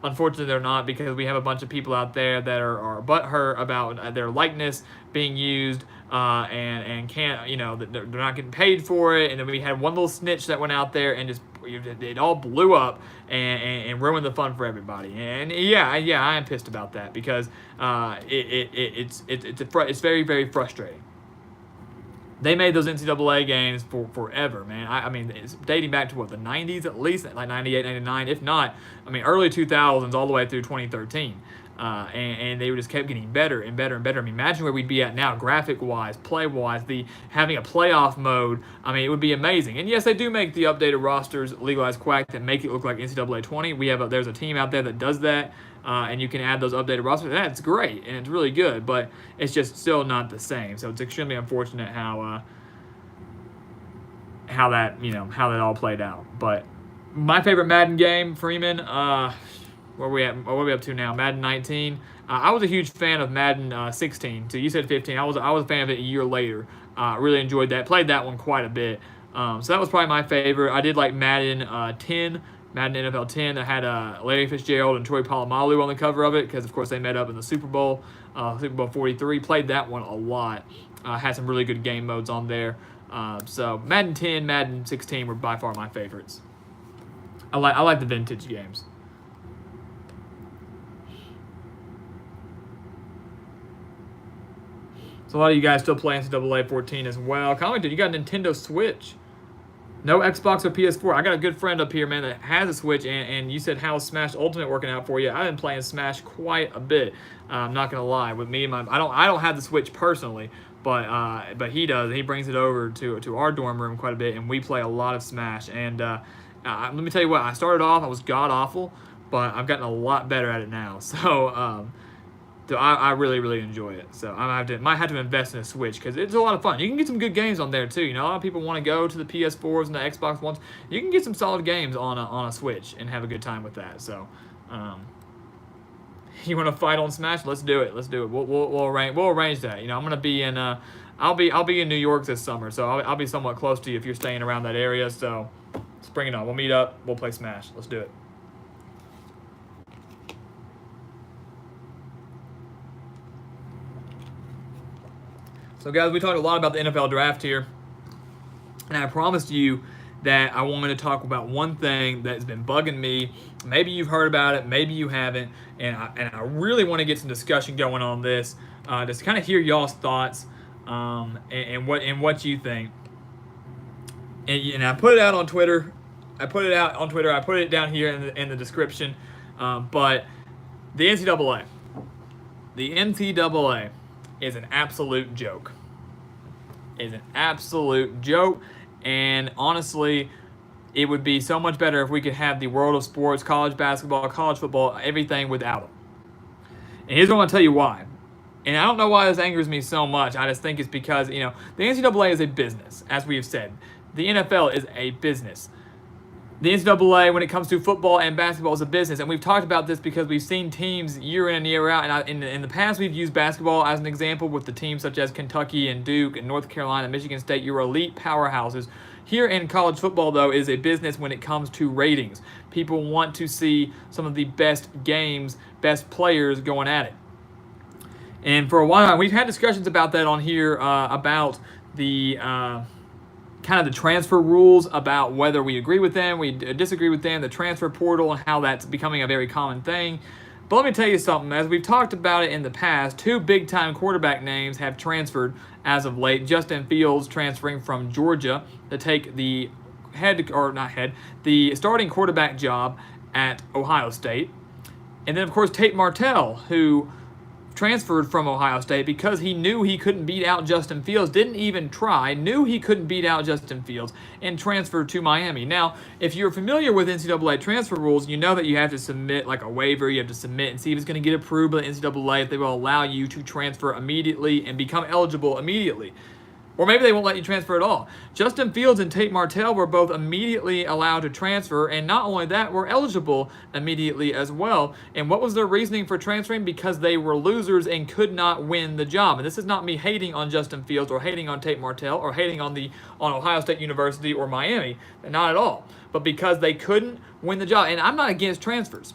Unfortunately, they're not, because we have a bunch of people out there that are butthurt about their likeness being used and can't, they're not getting paid for it. And then we had one little snitch that went out there and just it all blew up and ruined the fun for everybody. And yeah, I am pissed about that, because it's very, very frustrating. They made those NCAA games for forever, man. I mean, it's dating back to, the 90s at least, like 98, 99, if not, early 2000s all the way through 2013. And they just kept getting better and better and better. Imagine where we'd be at now, graphic-wise, play-wise, having a playoff mode. It would be amazing. And yes, they do make the updated rosters, legalized quack, that make it look like NCAA 20. There's a team out there that does that. And you can add those updated rosters. That's great, and it's really good, but it's just still not the same. So it's extremely unfortunate how that all played out. But my favorite Madden game, Freeman, where we up to now? Madden 19. I was a huge fan of Madden 16. So you said 15. I was a fan of it a year later. Really enjoyed that. Played that one quite a bit. So that was probably my favorite. I did like Madden 10. Madden NFL 10 that had Larry Fitzgerald and Troy Polamalu on the cover of it, because of course they met up in the Super Bowl 43. Played that one a lot. Had some really good game modes on there. So Madden 10, Madden 16 were by far my favorites. I like the vintage games. So a lot of you guys still play NCAA 14 as well. Comic Dude, you got a Nintendo Switch. No Xbox or PS4. I got a good friend up here, man, that has a Switch, and you said, how's Smash Ultimate working out for you? I've been playing Smash quite a bit. I'm not gonna lie. With me and I don't have the Switch personally, but he does. He brings it over to our dorm room quite a bit, and we play a lot of Smash. And let me tell you what, I started off, I was god awful, but I've gotten a lot better at it now. So I really, really enjoy it. So might have to invest in a Switch, because it's a lot of fun. You can get some good games on there too. A lot of people want to go to the PS4s and the Xbox Ones. You can get some solid games on a Switch and have a good time with that. So, you want to fight on Smash? Let's do it. We'll arrange that. I'm gonna be in I'll be in New York this summer, so I'll be somewhat close to you if you're staying around that area. So, let's bring it on. We'll meet up. We'll play Smash. Let's do it. So guys, we talked a lot about the NFL draft here, and I promised you that I wanted to talk about one thing that's been bugging me. Maybe you've heard about it, maybe you haven't, and I really want to get some discussion going on this, just to kind of hear y'all's thoughts and what you think. And I put it out on Twitter. I put it down here in the description. But the NCAA is an absolute joke. And honestly, it would be so much better if we could have the world of sports, college basketball, college football, everything without them. And here's what I'm going to tell you why. And I don't know why this angers me so much. I just think it's because, the NCAA is a business, as we have said. The NFL is a business. The NCAA, when it comes to football and basketball, is a business, and we've talked about this because we've seen teams year in and year out, and in the past we've used basketball as an example with the teams such as Kentucky and Duke and North Carolina, Michigan State, your elite powerhouses. Here in college football, though, is a business when it comes to ratings. People want to see some of the best games, best players going at it. And for a while, we've had discussions about that on here, about the kind of the transfer rules, about whether we agree with them, we disagree with them, the transfer portal and how that's becoming a very common thing. But let me tell you something, as we've talked about it in the past, two big-time quarterback names have transferred as of late. Justin Fields transferring from Georgia to take the the starting quarterback job at Ohio State. And then, of course, Tate Martell, who transferred from Ohio State because he knew he couldn't beat out Justin Fields, didn't even try, knew he couldn't beat out Justin Fields, and transferred to Miami. Now, if you're familiar with NCAA transfer rules, you know that you have to submit like a waiver, you have to submit and see if it's going to get approved by the NCAA, if they will allow you to transfer immediately and become eligible immediately. Or maybe they won't let you transfer at all. Justin Fields and Tate Martell were both immediately allowed to transfer, and not only that, were eligible immediately as well. And what was their reasoning for transferring? Because they were losers and could not win the job. And this is not me hating on Justin Fields or hating on Tate Martell or hating on Ohio State University or Miami. Not at all. But because they couldn't win the job. And I'm not against transfers.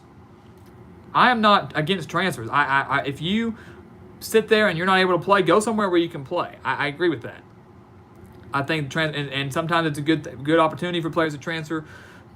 I am not against transfers. If you sit there and you're not able to play, go somewhere where you can play. I agree with that. I think and sometimes it's a good opportunity for players to transfer,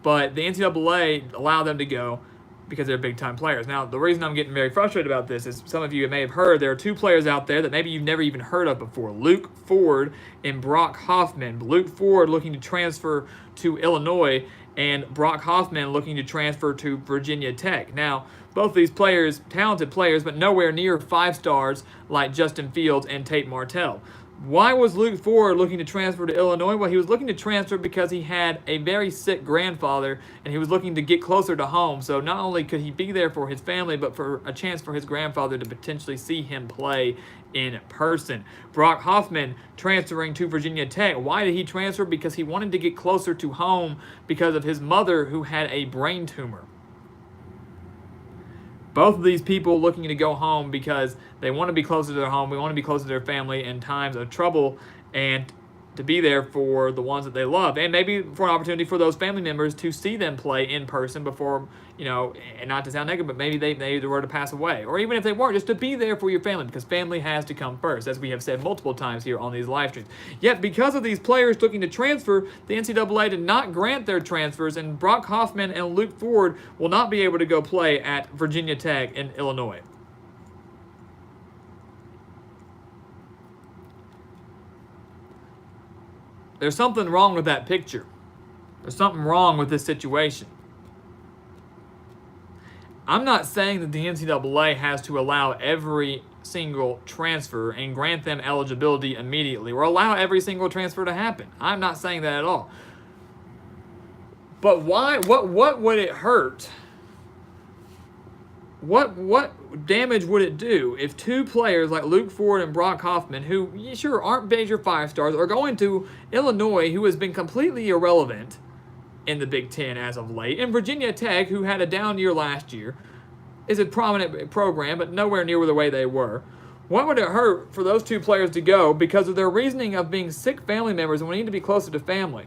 but the NCAA allow them to go because they're big-time players. Now, the reason I'm getting very frustrated about this is some of you may have heard there are two players out there that maybe you've never even heard of before, Luke Ford and Brock Hoffman. Luke Ford looking to transfer to Illinois, and Brock Hoffman looking to transfer to Virginia Tech. Now, both these players, talented players, but nowhere near 5 stars like Justin Fields and Tate Martell. Why was Luke Ford looking to transfer to Illinois? Well, he was looking to transfer because he had a very sick grandfather, and he was looking to get closer to home. So not only could he be there for his family, but for a chance for his grandfather to potentially see him play in person. Brock Hoffman transferring to Virginia Tech. Why did he transfer? Because he wanted to get closer to home because of his mother who had a brain tumor. Both of these people looking to go home because they want to be closer to their home, we want to be closer to their family in times of trouble, and to be there for the ones that they love, and maybe for an opportunity for those family members to see them play in person before, and not to sound negative, but maybe they were to pass away, or even if they weren't, just to be there for your family, because family has to come first, as we have said multiple times here on these live streams. Yet, because of these players looking to transfer, the NCAA did not grant their transfers, and Brock Hoffman and Luke Ford will not be able to go play at Virginia Tech in Illinois. There's something wrong with that picture. There's something wrong with this situation. I'm not saying that the NCAA has to allow every single transfer and grant them eligibility immediately, or allow every single transfer to happen. I'm not saying that at all. But why? What would it hurt? What damage would it do if two players like Luke Ford and Brock Hoffman, who sure aren't major 5 stars, are going to Illinois, who has been completely irrelevant in the Big Ten as of late, and Virginia Tech, who had a down year last year, is a prominent program, but nowhere near the way they were. What would it hurt for those two players to go because of their reasoning of being sick family members and wanting to be closer to family?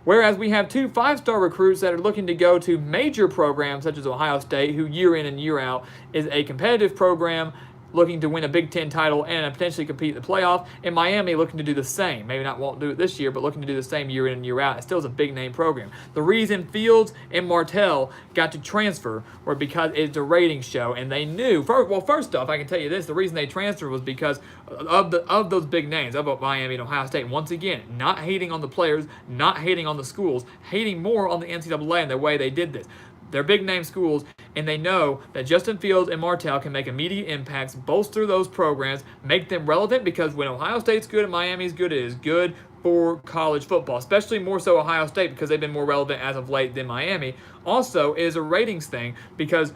Whereas we have 2 5-star recruits that are looking to go to major programs such as Ohio State, who year in and year out is a competitive program looking to win a Big Ten title and potentially compete in the playoff, and Miami looking to do the same. Maybe won't do it this year, but looking to do the same year in and year out. It still is a big name program. The reason Fields and Martell got to transfer were because it's a rating show, and they knew. First off, I can tell you this: the reason they transferred was because of those big names, of Miami and Ohio State. And once again, not hating on the players, not hating on the schools, hating more on the NCAA and the way they did this. They're big-name schools, and they know that Justin Fields and Martell can make immediate impacts, bolster those programs, make them relevant, because when Ohio State's good and Miami's good, it is good for college football, especially more so Ohio State because they've been more relevant as of late than Miami. Also, it is a ratings thing because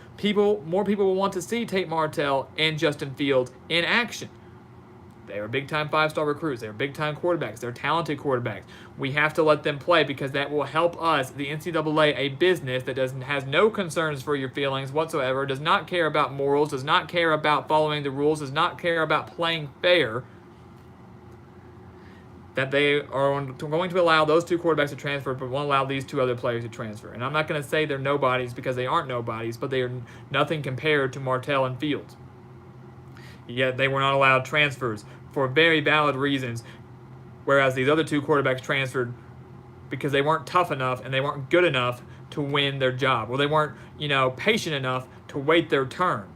more people will want to see Tate Martell and Justin Fields in action. They are big-time 5-star recruits. They're big-time quarterbacks. They're talented quarterbacks. We have to let them play because that will help us, the NCAA, a business that has no concerns for your feelings whatsoever, does not care about morals, does not care about following the rules, does not care about playing fair, that they are going to allow those 2 quarterbacks to transfer, but won't allow these 2 other players to transfer. And I'm not going to say they're nobodies because they aren't nobodies, but they are nothing compared to Martell and Fields. Yet they were not allowed transfers for very valid reasons, whereas these other 2 quarterbacks transferred because they weren't tough enough and they weren't good enough to win their job, or they weren't, patient enough to wait their turn.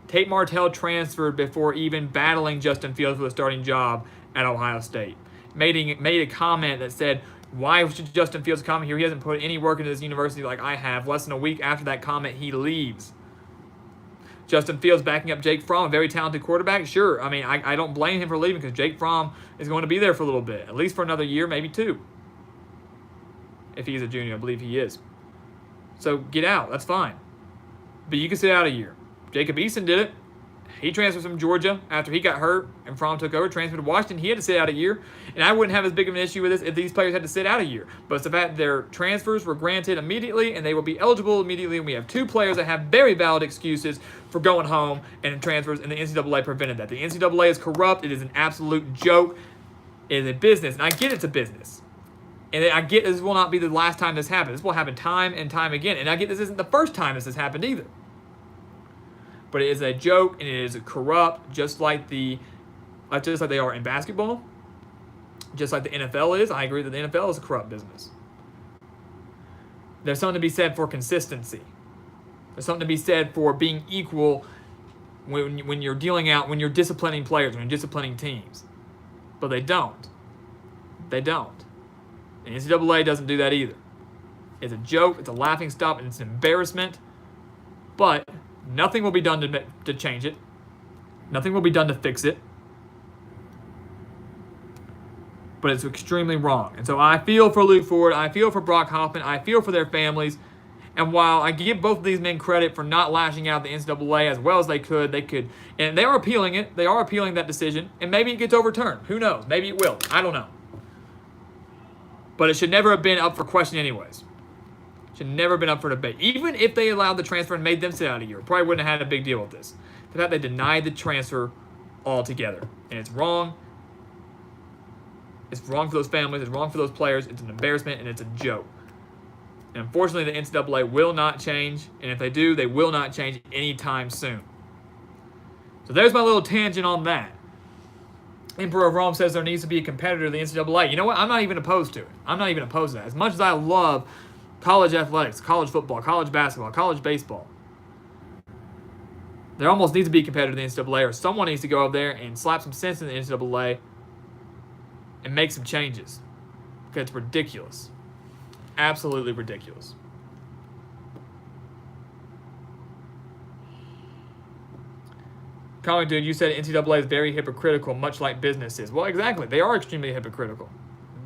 Tate Martell transferred before even battling Justin Fields for the starting job at Ohio State. Made a comment that said, Why should Justin Fields come here? He hasn't put any work into this university like I have. Less than a week after that comment, he leaves. Justin Fields backing up Jake Fromm, a very talented quarterback. Sure, I mean, I don't blame him for leaving because Jake Fromm is going to be there for a little bit, at least for another year, maybe 2. If he's a junior, I believe he is. So get out, that's fine. But you can sit out a year. Jacob Eason did it. He transferred from Georgia after he got hurt and Fromm took over, transferred to Washington. He had to sit out a year. And I wouldn't have as big of an issue with this if these players had to sit out a year. But it's the fact that their transfers were granted immediately and they will be eligible immediately. And we have 2 players that have very valid excuses for going home and transfers, and the NCAA prevented that. The NCAA is corrupt. It is an absolute joke. It is a business. And I get it's a business. And I get this will not be the last time this happens. This will happen time and time again. And I get this isn't the first time this has happened either. But it is a joke and it is corrupt, just like they are in basketball, just like the NFL is. I agree that the NFL is a corrupt business. There's something to be said for consistency. There's something to be said for being equal when you're when you're disciplining players, when you're disciplining teams. But they don't. They don't. The NCAA doesn't do that either. It's a joke, it's a laughingstock, and it's an embarrassment. But nothing will be done to change it. Nothing will be done to fix it. But it's extremely wrong. And so I feel for Luke Ford. I feel for Brock Hoffman. I feel for their families. And while I give both of these men credit for not lashing out the NCAA as well as they could, and they are appealing it. They are appealing that decision. And maybe it gets overturned. Who knows? Maybe it will. I don't know. But it should never have been up for question anyways. Should never have been up for debate. Even if they allowed the transfer and made them sit out a year, probably wouldn't have had a big deal with this. The fact they denied the transfer altogether. And it's wrong. It's wrong for those families. It's wrong for those players. It's an embarrassment, and it's a joke. And unfortunately, the NCAA will not change. And if they do, they will not change anytime soon. So there's my little tangent on that. Emperor of Rome says there needs to be a competitor to the NCAA. You know what? I'm not even opposed to it. I'm not even opposed to that. As much as I love college athletics, college football, college basketball, college baseball, there almost needs to be a competitor to the NCAA, or someone needs to go over there and slap some sense in the NCAA and make some changes. Because it's ridiculous. Absolutely ridiculous. Comic Dude, you said NCAA is very hypocritical, much like business is. Well, exactly. They are extremely hypocritical.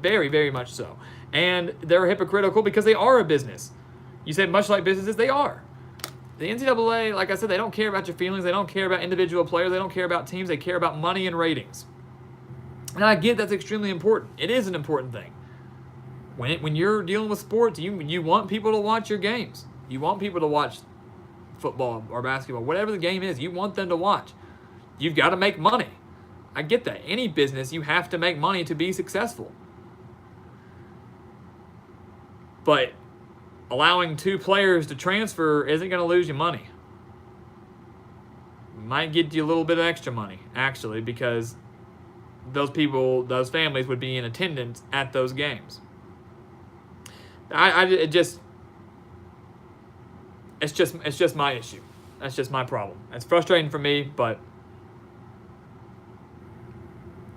Very, very much so. And they're hypocritical because they are a business. You said much like businesses, they are. The NCAA, like I said, they don't care about your feelings. They don't care about individual players. They don't care about teams. They care about money and ratings. And I get that's extremely important. It is an important thing. When you're dealing with sports, you want people to watch your games. You want people to watch football or basketball, whatever the game is. You want them to watch. You've got to make money. I get that. Any business, you have to make money to be successful. But allowing 2 players to transfer isn't going to lose you money. Might get you a little bit of extra money, actually, because those families would be in attendance at those games. It's just my issue. That's just my problem. It's frustrating for me, but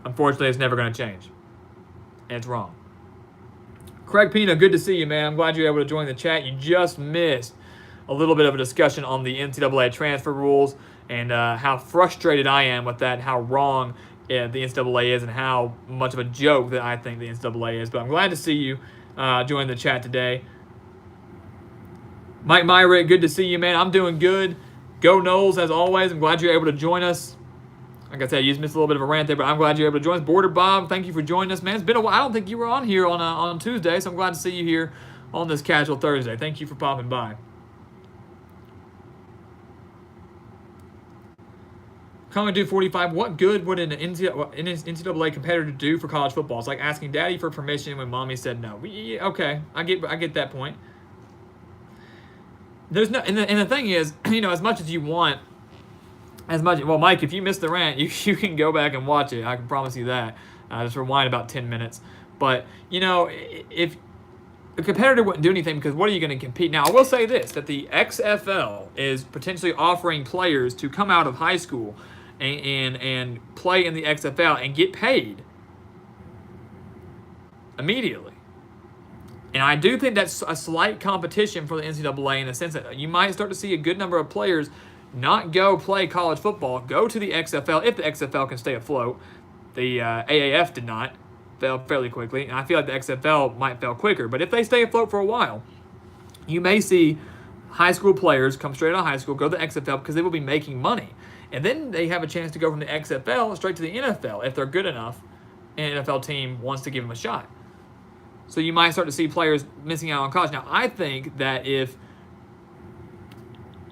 unfortunately, it's never going to change. And it's wrong. Craig Pina, good to see you, man. I'm glad you're able to join the chat. You just missed a little bit of a discussion on the NCAA transfer rules and how frustrated I am with that, how wrong the NCAA is, and how much of a joke that I think the NCAA is. But I'm glad to see you join the chat today. Mike Myrick, good to see you, man. I'm doing good. Go Knowles, as always. I'm glad you're able to join us. Like I said, you just missed a little bit of a rant there, but I'm glad you're able to join us. Border Bob, thank you for joining us, man. It's been a while. I don't think you were on here on Tuesday, so I'm glad to see you here on this casual Thursday. Thank you for popping by. Comment Dude 45, what good would an NCAA competitor do for college football? It's like asking daddy for permission when mommy said no. Okay, I get that point. There's no, and the thing is, as much as you want, well, Mike, if you missed the rant, you can go back and watch it. I can promise you that. Just rewind about 10 minutes. But, if a competitor wouldn't do anything, because what are you going to compete? Now, I will say this, that the XFL is potentially offering players to come out of high school and play in the XFL and get paid immediately. And I do think that's a slight competition for the NCAA in the sense that you might start to see a good number of players not go play college football, go to the XFL if the XFL can stay afloat. The AAF did not, fail fairly quickly, and I feel like the XFL might fail quicker. But if they stay afloat for a while, you may see high school players come straight out of high school, go to the XFL because they will be making money. And then they have a chance to go from the XFL straight to the NFL if they're good enough and an NFL team wants to give them a shot. So you might start to see players missing out on college. Now, I think that if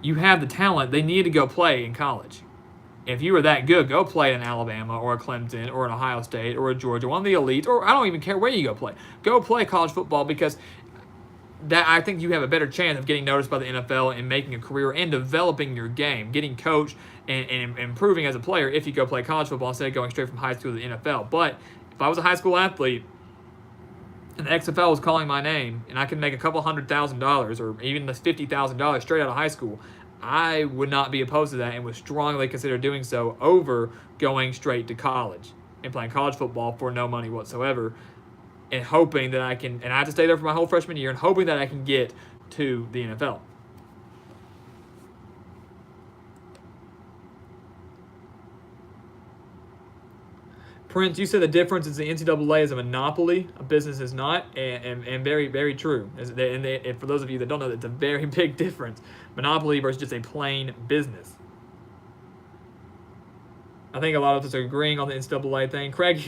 you have the talent, they need to go play in college. If you were that good, go play in Alabama or a Clemson or an Ohio State or a Georgia, one of the elites, or I don't even care where you go play. Go play college football because that I think you have a better chance of getting noticed by the NFL and making a career and developing your game, getting coached and improving as a player if you go play college football instead of going straight from high school to the NFL. But if I was a high school athlete and the XFL was calling my name and I could make a couple $100,000 or even the $50,000 straight out of high school, I would not be opposed to that and would strongly consider doing so over going straight to college and playing college football for no money whatsoever and hoping that I can, and I have to stay there for my whole freshman year and hoping that I can get to the NFL. Prince, you said the difference is the NCAA is a monopoly, a business is not, and very, very true. And for those of you that don't know, it's a very big difference. Monopoly versus just a plain business. I think a lot of us are agreeing on the NCAA thing. Craig,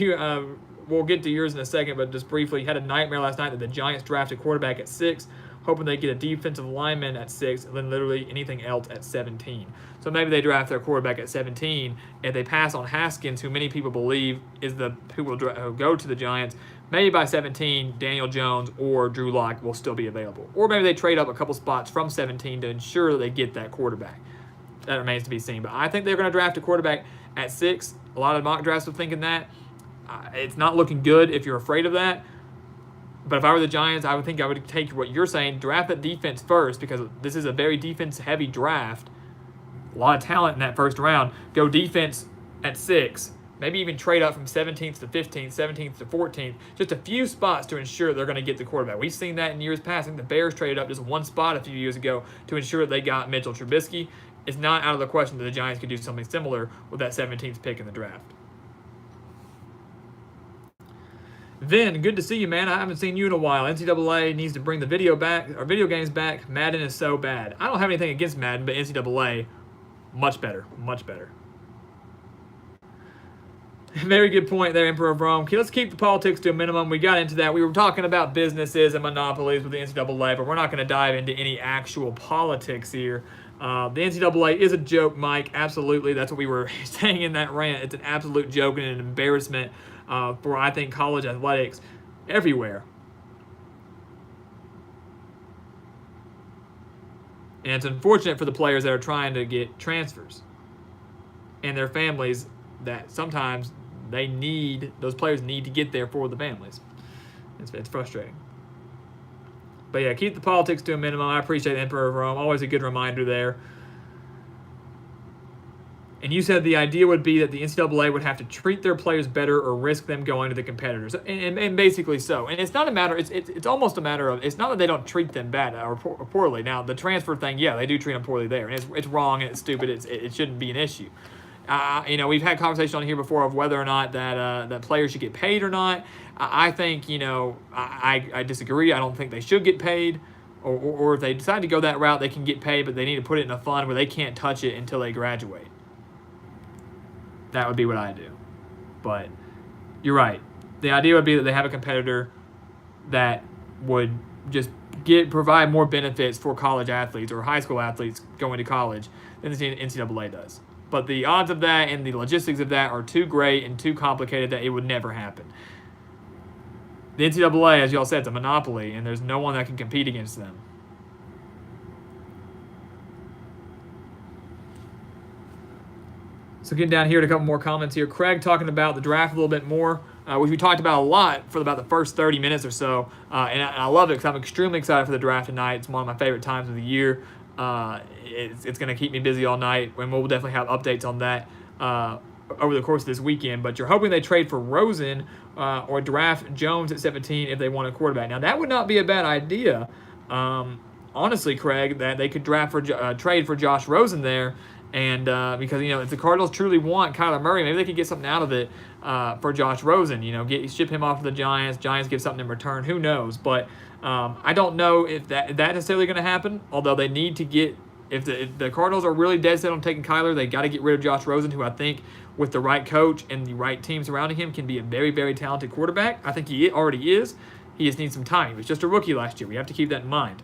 we'll get to yours in a second, but just briefly, had a nightmare last night that the Giants drafted quarterback at 6, hoping they get a defensive lineman at 6, and then literally anything else at 17. So maybe they draft their quarterback at 17, and they pass on Haskins, who many people believe is who will go to the Giants. Maybe by 17, Daniel Jones or Drew Lock will still be available. Or maybe they trade up a couple spots from 17 to ensure that they get that quarterback. That remains to be seen. But I think they're going to draft a quarterback at 6. A lot of mock drafts are thinking that. It's not looking good if you're afraid of that. But if I were the Giants, I would think I would take what you're saying, draft that defense first, because this is a very defense-heavy draft. A lot of talent in that first round. Go defense at 6. Maybe even trade up from 17th to 15th, 17th to 14th. Just a few spots to ensure they're going to get the quarterback. We've seen that in years past. I think the Bears traded up just one spot a few years ago to ensure they got Mitchell Trubisky. It's not out of the question that the Giants could do something similar with that 17th pick in the draft. Vin, good to see you, man. I haven't seen you in a while. NCAA needs to bring the video games back. Madden is so bad. I don't have anything against Madden, but NCAA, much better, much better. Very good point there, Emperor of Rome. Okay, let's keep the politics to a minimum. We got into that. We were talking about businesses and monopolies with the NCAA, but we're not going to dive into any actual politics here. The NCAA is a joke, Mike. Absolutely. That's what we were saying in that rant. It's an absolute joke and an embarrassment for, I think, college athletics everywhere. And it's unfortunate for the players that are trying to get transfers and their families that sometimes those players need to get there for the families. It's frustrating. But yeah, keep the politics to a minimum. I appreciate Emperor of Rome. Always a good reminder there. And you said the idea would be that the NCAA would have to treat their players better or risk them going to the competitors. And basically so. And it's not a matter, it's almost a matter of, it's not that they don't treat them bad or poorly. Now, the transfer thing, yeah, they do treat them poorly there. And it's wrong and it's stupid. It shouldn't be an issue. We've had conversation on here before of whether or not that players should get paid or not. I think, I disagree. I don't think they should get paid. Or if they decide to go that route, they can get paid, but they need to put it in a fund where they can't touch it until they graduate. That would be what I do. But you're right. The idea would be that they have a competitor that would just provide more benefits for college athletes or high school athletes going to college than the NCAA does. But the odds of that and the logistics of that are too great and too complicated that it would never happen. The NCAA, as y'all said, it's a monopoly, and there's no one that can compete against them. So getting down here to a couple more comments here. Craig talking about the draft a little bit more, which we talked about a lot for about the first 30 minutes or so. And I love it because I'm extremely excited for the draft tonight. It's one of my favorite times of the year. It's going to keep me busy all night, and we'll definitely have updates on that over the course of this weekend. But you're hoping they trade for Rosen or draft Jones at 17 if they want a quarterback. Now, that would not be a bad idea. Honestly, Craig, that they could trade for Josh Rosen there, and because if the Cardinals truly want Kyler Murray, maybe they could get something out of it for Josh Rosen. Ship him off to the Giants. Giants give something in return. Who knows? But I don't know if that necessarily going to happen. Although they need to get if the Cardinals are really dead set on taking Kyler, they got to get rid of Josh Rosen, who I think with the right coach and the right team surrounding him can be a very, very talented quarterback. I think he already is. He just needs some time. He was just a rookie last year. We have to keep that in mind.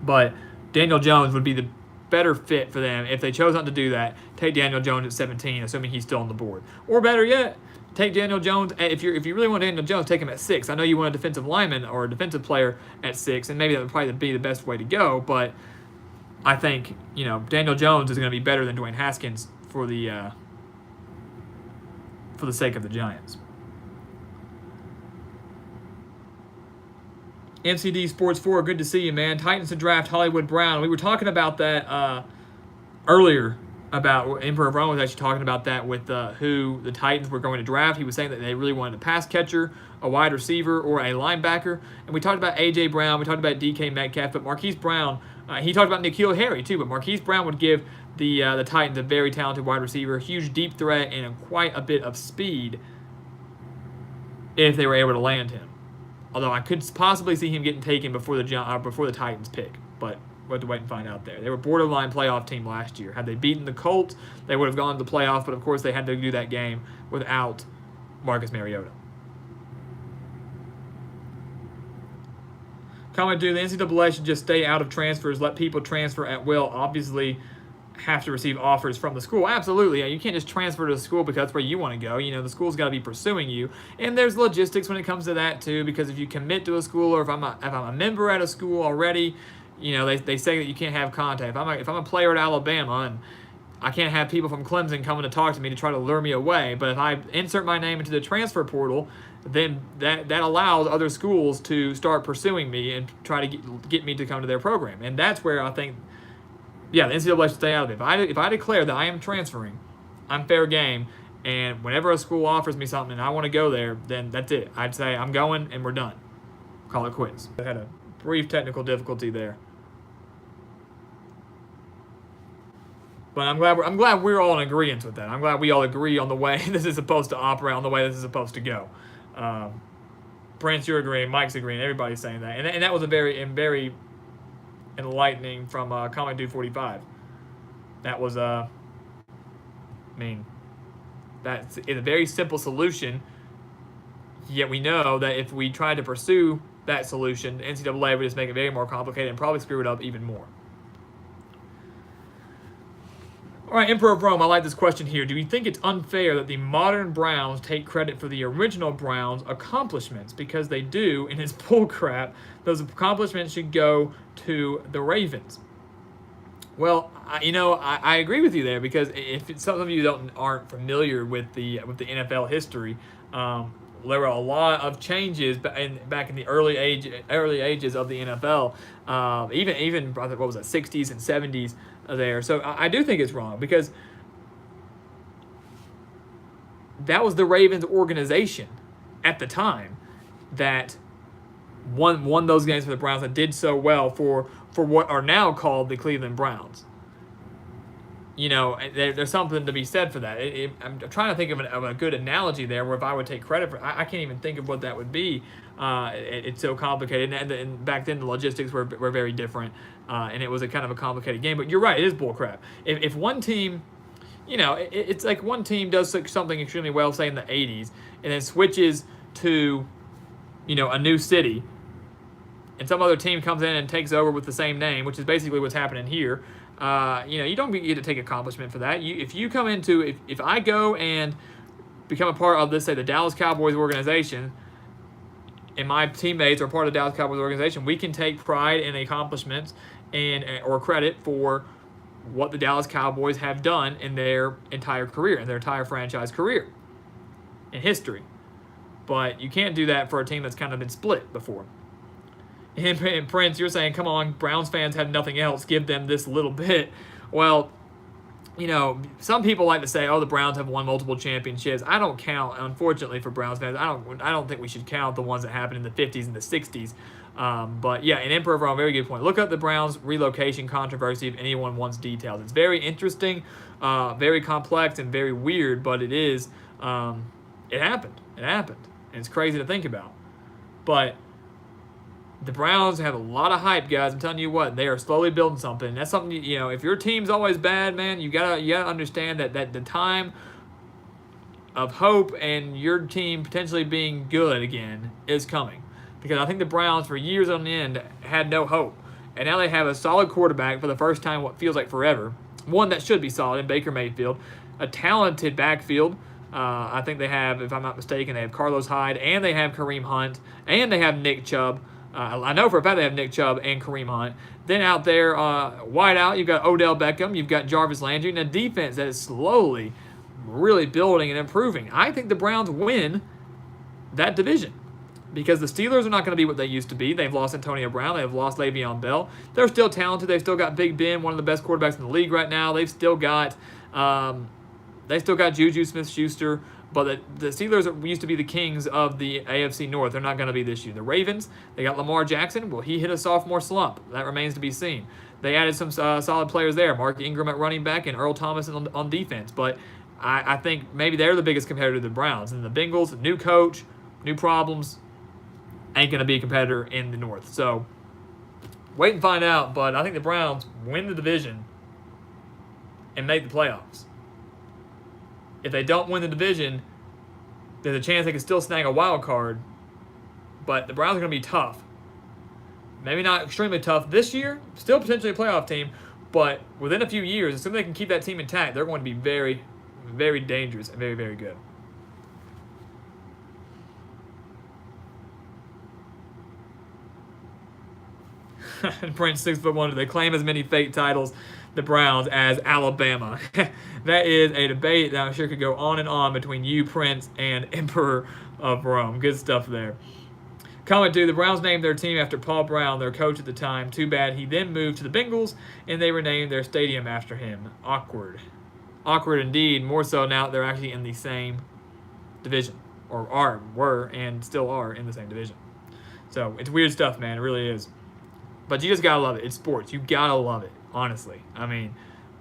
But Daniel Jones would be the better fit for them if they chose not to do that. Take Daniel Jones at 17, assuming he's still on the board. Or better yet, take Daniel Jones. If you really want Daniel Jones, take him at 6. I know you want a defensive lineman or a defensive player at 6, and maybe that would probably be the best way to go. But I think Daniel Jones is going to be better than Dwayne Haskins for the sake of the Giants. MCD Sports 4, good to see you, man. Titans to draft Hollywood Brown. We were talking about that earlier. About Emperor of Rome was actually talking about that with who the Titans were going to draft. He was saying that they really wanted a pass catcher, a wide receiver, or a linebacker. And we talked about A.J. Brown. We talked about DK Metcalf. But Marquise Brown, he talked about N'Keal Harry too. But Marquise Brown would give the Titans a very talented wide receiver, huge deep threat, and quite a bit of speed if they were able to land him. Although I could possibly see him getting taken before the Titans pick, but we'll have to wait and find out there. They were borderline playoff team last year. Had they beaten the Colts, they would have gone to the playoffs, but of course they had to do that game without Marcus Mariota. Comment due, the NCAA should just stay out of transfers, let people transfer at will. Obviously, have to receive offers from the school. Absolutely. You can't just transfer to the school because that's where you want to go. The school's got to be pursuing you. And there's logistics when it comes to that too, because if you commit to a school or if I'm a member at a school already, they say that you can't have contact. If I'm a player at Alabama and I can't have people from Clemson coming to talk to me to try to lure me away, but if I insert my name into the transfer portal, then that allows other schools to start pursuing me and try to get me to come to their program. And that's where I think the NCAA should stay out of it. If I declare that I am transferring, I'm fair game, and whenever a school offers me something and I want to go there, then that's it. I'd say I'm going and we're done. Call it quits. I had a brief technical difficulty there. But I'm glad we're all in agreement with that. I'm glad we all agree on the way this is supposed to operate, on the way this is supposed to go. Prince, you're agreeing. Mike's agreeing. Everybody's saying that. And that was a very enlightening from Comment Dude 45. That was that's a very simple solution, yet we know that if we tried to pursue that solution, the NCAA would just make it very more complicated and probably screw it up even more. All right, Emperor of Rome, I like this question here. Do you think it's unfair that the modern Browns take credit for the original Browns' accomplishments? Because they do, and it's bullcrap. Those accomplishments should go to the Ravens. Well, I agree with you there, because if some of you aren't familiar with the NFL history, there were a lot of changes back in the early ages of the NFL, even what was it, 60s and 70s there. So I do think it's wrong, because that was the Ravens organization at the time that won those games for the Browns and did so well for what are now called the Cleveland Browns. There's something to be said for that. I'm trying to think of a good analogy there, where if I would take credit for, I can't even think of what that would be. It's so complicated, and back then the logistics were very different, and it was a kind of a complicated game. But you're right, it is bullcrap. If one team, it's like one team does something extremely well, say in the 80s, and then switches to, a new city, and some other team comes in and takes over with the same name, which is basically what's happening here. You don't get to take accomplishment for that. If you come into, if I go and become a part of, let's say, the Dallas Cowboys organization, and my teammates are part of the Dallas Cowboys organization, we can take pride in accomplishments or credit for what the Dallas Cowboys have done in their entire career, in their entire franchise career, in history. But you can't do that for a team that's kind of been split before. And Prince, you're saying, come on, Browns fans have nothing else. Give them this little bit. Well, some people like to say, "Oh, the Browns have won multiple championships." I don't count, unfortunately, for Browns fans. I don't think we should count the ones that happened in the '50s and the '60s. But yeah, and Emperor Rome, very good point. Look up the Browns relocation controversy if anyone wants details. It's very interesting, very complex, and very weird, but it is. It happened. It happened, and it's crazy to think about. But the Browns have a lot of hype, guys. I'm telling you what, they are slowly building something. That's something, if your team's always bad, man, you gotta understand that the time of hope and your team potentially being good again is coming. Because I think the Browns, for years on end, had no hope. And now they have a solid quarterback for the first time, what feels like forever. One that should be solid in Baker Mayfield. A talented backfield. I think they have, if I'm not mistaken, they have Carlos Hyde, and they have Kareem Hunt, and they have Nick Chubb. I know for a fact they have Nick Chubb and Kareem Hunt. Then out there, wide out, you've got Odell Beckham, you've got Jarvis Landry, and a defense that is slowly really building and improving. I think the Browns win that division because the Steelers are not going to be what they used to be. They've lost Antonio Brown. They've lost Le'Veon Bell. They're still talented. They've still got Big Ben, one of the best quarterbacks in the league right now. They've still got Juju Smith-Schuster. But the Steelers used to be the kings of the AFC North. They're not going to be this year. The Ravens, they got Lamar Jackson. Well, he hit a sophomore slump. That remains to be seen. They added some solid players there. Mark Ingram at running back and Earl Thomas on defense. But I think maybe they're the biggest competitor to the Browns. And the Bengals, new coach, new problems, ain't going to be a competitor in the North. So wait and find out. But I think the Browns win the division and make the playoffs. If they don't win the division, there's a chance they can still snag a wild card. But the Browns are going to be tough. Maybe not extremely tough this year. Still potentially a playoff team. But within a few years, assuming they can keep that team intact, they're going to be very, very dangerous and very, very good. Prince 6'1", they claim as many fake titles, the Browns, as Alabama. That is a debate that I'm sure could go on and on between you, Prince, and Emperor of Rome. Good stuff there. Comment 2, the Browns named their team after Paul Brown, their coach at the time. Too bad he then moved to the Bengals, and they renamed their stadium after him. Awkward. Awkward indeed, more so now that they're actually in the same division. Or were, and still are in the same division. So, it's weird stuff, man. It really is. But you just gotta love it. It's sports. You gotta love it, honestly. I mean,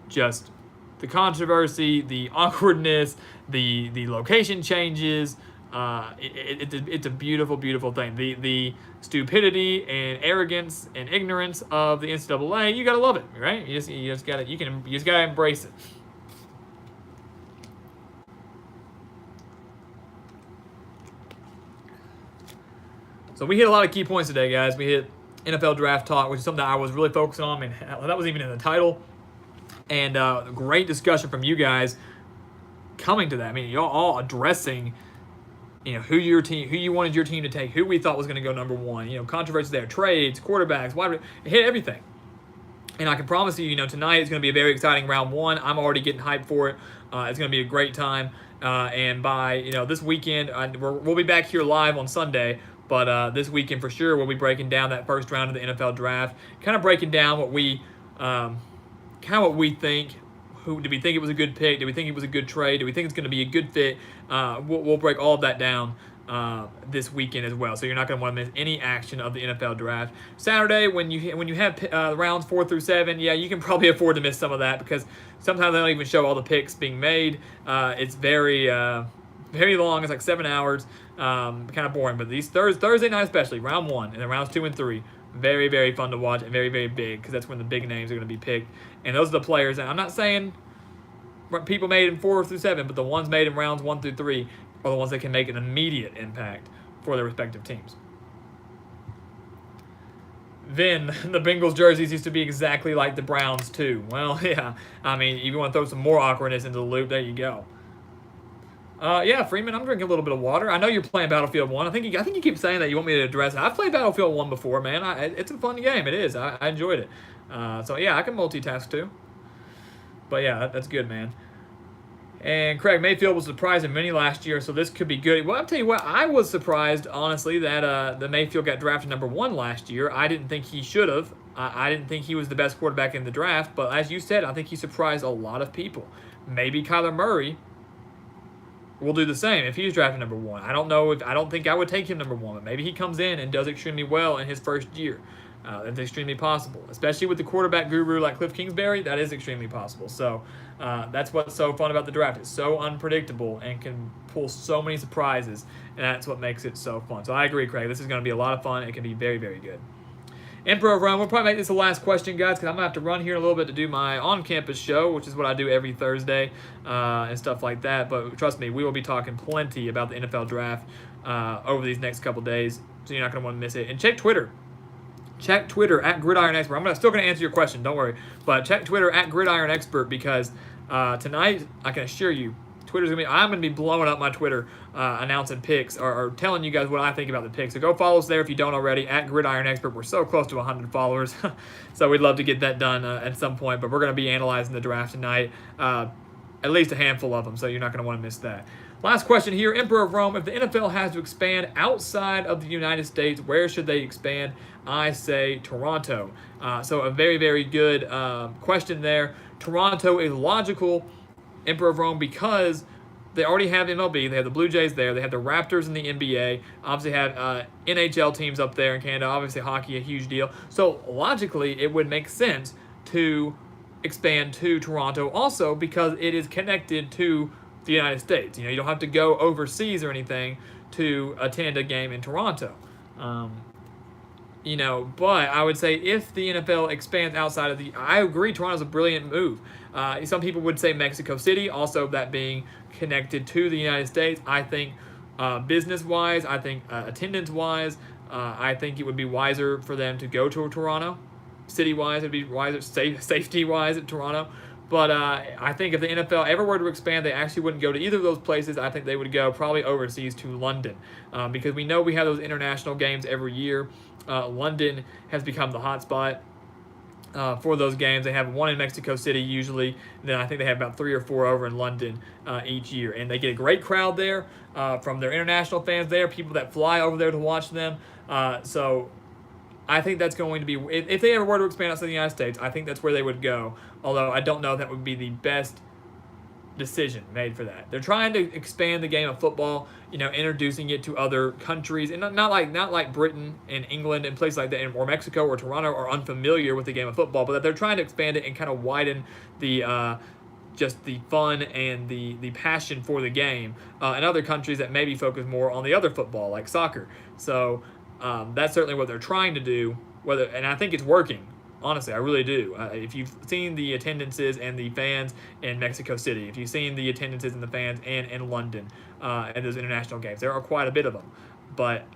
just the controversy, the awkwardness, the location changes. It's a beautiful, beautiful thing. The stupidity and arrogance and ignorance of the NCAA. You gotta love it, right? You just gotta embrace it. So we hit a lot of key points today, guys. We hit NFL draft talk, which is something that I was really focusing on. I mean, that was even in the title. And great discussion from you guys coming to that. I mean, y'all all addressing, who you wanted your team to take, who we thought was going to go number one. Controversies there, trades, quarterbacks, it hit everything. And I can promise you, tonight is going to be a very exciting round one. I'm already getting hyped for it. It's going to be a great time. And by this weekend, we'll be back here live on Sunday. But this weekend for sure, we'll be breaking down that first round of the NFL draft, kind of breaking down what we think. Did we think it was a good pick? Did we think it was a good trade? Do we think it's going to be a good fit? We'll break all of that down this weekend as well. So you're not going to want to miss any action of the NFL draft. Saturday, when you have rounds 4 through 7, yeah, you can probably afford to miss some of that because sometimes they don't even show all the picks being made. It's very long. It's like 7 hours. Kind of boring, but these Thursday night especially, round 1 and then rounds 2 and 3, very, very fun to watch and very, very big because that's when the big names are going to be picked. And those are the players, and I'm not saying people made in 4 through 7, but the ones made in rounds 1 through 3 are the ones that can make an immediate impact for their respective teams. Then the Bengals jerseys used to be exactly like the Browns too. Well, yeah, I mean, if you want to throw some more awkwardness into the loop, there you go. Yeah, Freeman, I'm drinking a little bit of water. I know you're playing Battlefield 1. I think you keep saying that you want me to address it. I've played Battlefield 1 before, man. It's a fun game. It is. I enjoyed it. So, yeah, I can multitask too. But, yeah, that's good, man. And Craig Mayfield was surprising many last year, so this could be good. Well, I'll tell you what, I was surprised, honestly, that the Mayfield got drafted number 1 last year. I didn't think he should have. I didn't think he was the best quarterback in the draft, but as you said, I think he surprised a lot of people. Maybe Kyler Murray will do the same if he's drafted number 1. I don't think I would take him number 1, but maybe he comes in and does extremely well in his first year. That's extremely possible, especially with the quarterback guru like Cliff Kingsbury. That is extremely possible. So that's what's so fun about the draft. It's so unpredictable and can pull so many surprises, and that's what makes it so fun. So I agree, Craig. This is going to be a lot of fun. It can be very, very good. Emperor of Rome. We'll probably make this the last question, guys, because I'm going to have to run here in a little bit to do my on-campus show, which is what I do every Thursday and stuff like that. But trust me, we will be talking plenty about the NFL draft over these next couple days, so you're not going to want to miss it. And check Twitter. Check Twitter at Gridiron Expert. I'm still going to answer your question, don't worry. But check Twitter at Gridiron Expert because tonight, I can assure you, I'm going to be blowing up my Twitter announcing picks or telling you guys what I think about the picks. So go follow us there if you don't already, at Gridiron Expert. We're so close to 100 followers. So we'd love to get that done at some point. But we're going to be analyzing the draft tonight, at least a handful of them. So you're not going to want to miss that. Last question here, Emperor of Rome. If the NFL has to expand outside of the United States, where should they expand? I say Toronto. So a very, very good question there. Toronto is logical, Emperor of Rome, because they already have MLB. They have the Blue Jays there. They have the Raptors in the NBA. Obviously have NHL teams up there in Canada. Obviously hockey, a huge deal. So logically, it would make sense to expand to Toronto also because it is connected to the United States. You don't have to go overseas or anything to attend a game in Toronto. But I would say if the NFL expands outside of I agree, Toronto's a brilliant move. Some people would say Mexico City, also that being connected to the United States. I think business-wise, I think attendance-wise, I think it would be wiser for them to go to Toronto. City-wise, it would be wiser, safety-wise at Toronto. But I think if the NFL ever were to expand, they actually wouldn't go to either of those places. I think they would go probably overseas to London because we know we have those international games every year. London has become the hot spot for those games. They have one in Mexico City usually. And then I think they have about 3 or 4 over in London each year. And they get a great crowd there from their international fans there, people that fly over there to watch them. So I think that's going to be, if they ever were to expand outside the United States, I think that's where they would go. Although I don't know if that would be the best decision made for that. They're trying to expand the game of football, introducing it to other countries, and not like Britain and England and places like that, or Mexico or Toronto are unfamiliar with the game of football, but that they're trying to expand it and kind of widen the just the fun and the passion for the game in other countries that maybe focus more on the other football, like soccer. So that's certainly what they're trying to do. And I think it's working. Honestly, I really do. If you've seen the attendances and the fans in Mexico City, if you've seen the attendances and the fans in London and those international games, there are quite a bit of them. But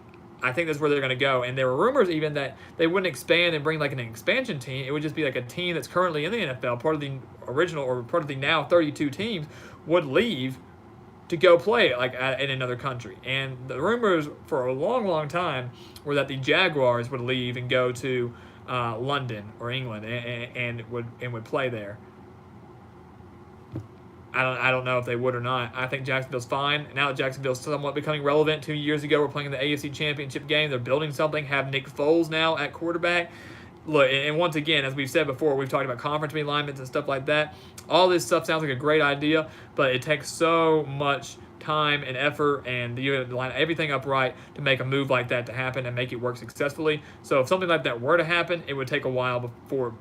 I think that's where they're going to go. And there were rumors even that they wouldn't expand and bring like an expansion team. It would just be like a team that's currently in the NFL, part of the original or part of the now 32 teams, would leave to go play like in another country. And the rumors for a long, long time were that the Jaguars would leave and go to London or England and would play there. I don't know if they would or not. I think Jacksonville's fine. Now that Jacksonville's somewhat becoming relevant, 2 years ago we're playing in the AFC Championship game. They're building something. Have Nick Foles now at quarterback. Look, and once again, as we've said before, we've talked about conference realignments and stuff like that. All this stuff sounds like a great idea, but it takes so much time and effort, and you have to line everything up right to make a move like that to happen and make it work successfully. So if something like that were to happen, it would take a while before,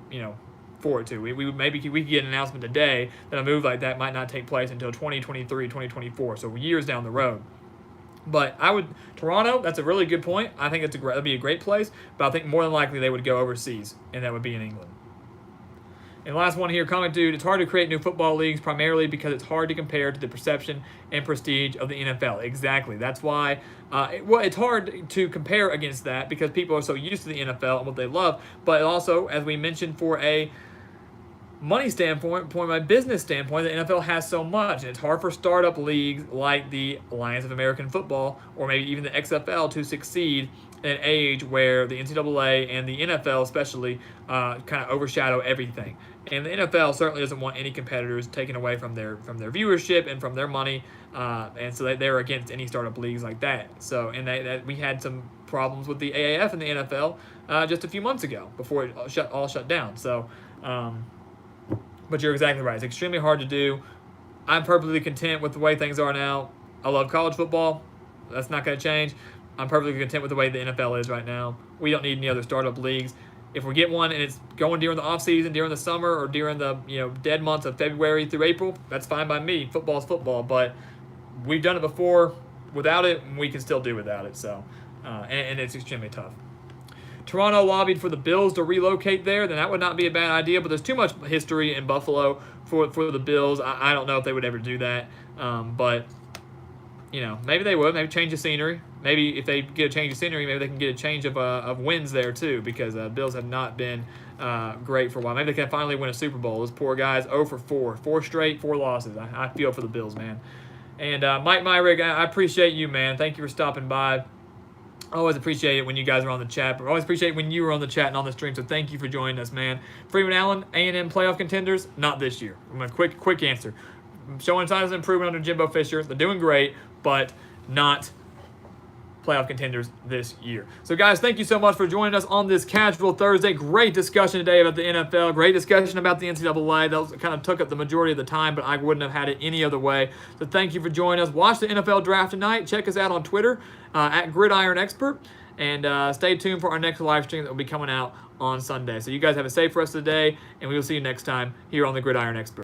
for it to. We could get an announcement today that a move like that might not take place until 2023, 2024, so years down the road. But Toronto, that's a really good point. I think that'd be a great place, but I think more than likely they would go overseas, and that would be in England. And last one here, Comic Dude. It's hard to create new football leagues primarily because it's hard to compare to the perception and prestige of the NFL. Exactly. That's why, it's hard to compare against that because people are so used to the NFL and what they love. But also, as we mentioned, for a money standpoint, from a business standpoint, the NFL has so much. And it's hard for startup leagues like the Alliance of American Football or maybe even the XFL to succeed an age where the NCAA and the NFL especially kind of overshadow everything. And the NFL certainly doesn't want any competitors taken away from their viewership and from their money, and so they're against any startup leagues like that. So, and we had some problems with the AAF and the NFL just a few months ago before it all shut down. So, but you're exactly right. It's extremely hard to do. I'm perfectly content with the way things are now. I love college football. That's not going to change. I'm perfectly content with the way the NFL is right now. We don't need any other startup leagues. If we get one and it's going during the off season, during the summer, or during the dead months of February through April, that's fine by me. Football's football, but we've done it before without it, and we can still do without it. So, and it's extremely tough. Toronto lobbied for the Bills to relocate there, then that would not be a bad idea. But there's too much history in Buffalo for the Bills. I don't know if they would ever do that, but maybe they would. Maybe change the scenery. Maybe if they get a change of scenery, maybe they can get a change of wins there too, because Bills have not been great for a while. Maybe they can finally win a Super Bowl. Those poor guys, 0 for 4. 4 straight, 4 losses. I feel for the Bills, man. And Mike Myrick, I appreciate you, man. Thank you for stopping by. I always appreciate it when you guys are on the chat. I always appreciate it when you were on the chat and on the stream, so thank you for joining us, man. Freeman Allen, A&M playoff contenders? Not this year. I'm going to quick answer. Showing signs of improvement under Jimbo Fisher. They're doing great, but not playoff contenders this year. So, guys, thank you so much for joining us on this Casual Thursday. Great discussion today about the NFL. Great discussion about the NCAA. That kind of took up the majority of the time, but I wouldn't have had it any other way. So, thank you for joining us. Watch the NFL draft tonight. Check us out on Twitter at Gridiron Expert. And stay tuned for our next live stream that will be coming out on Sunday. So, you guys have a safe rest of the day, and we will see you next time here on the Gridiron Expert.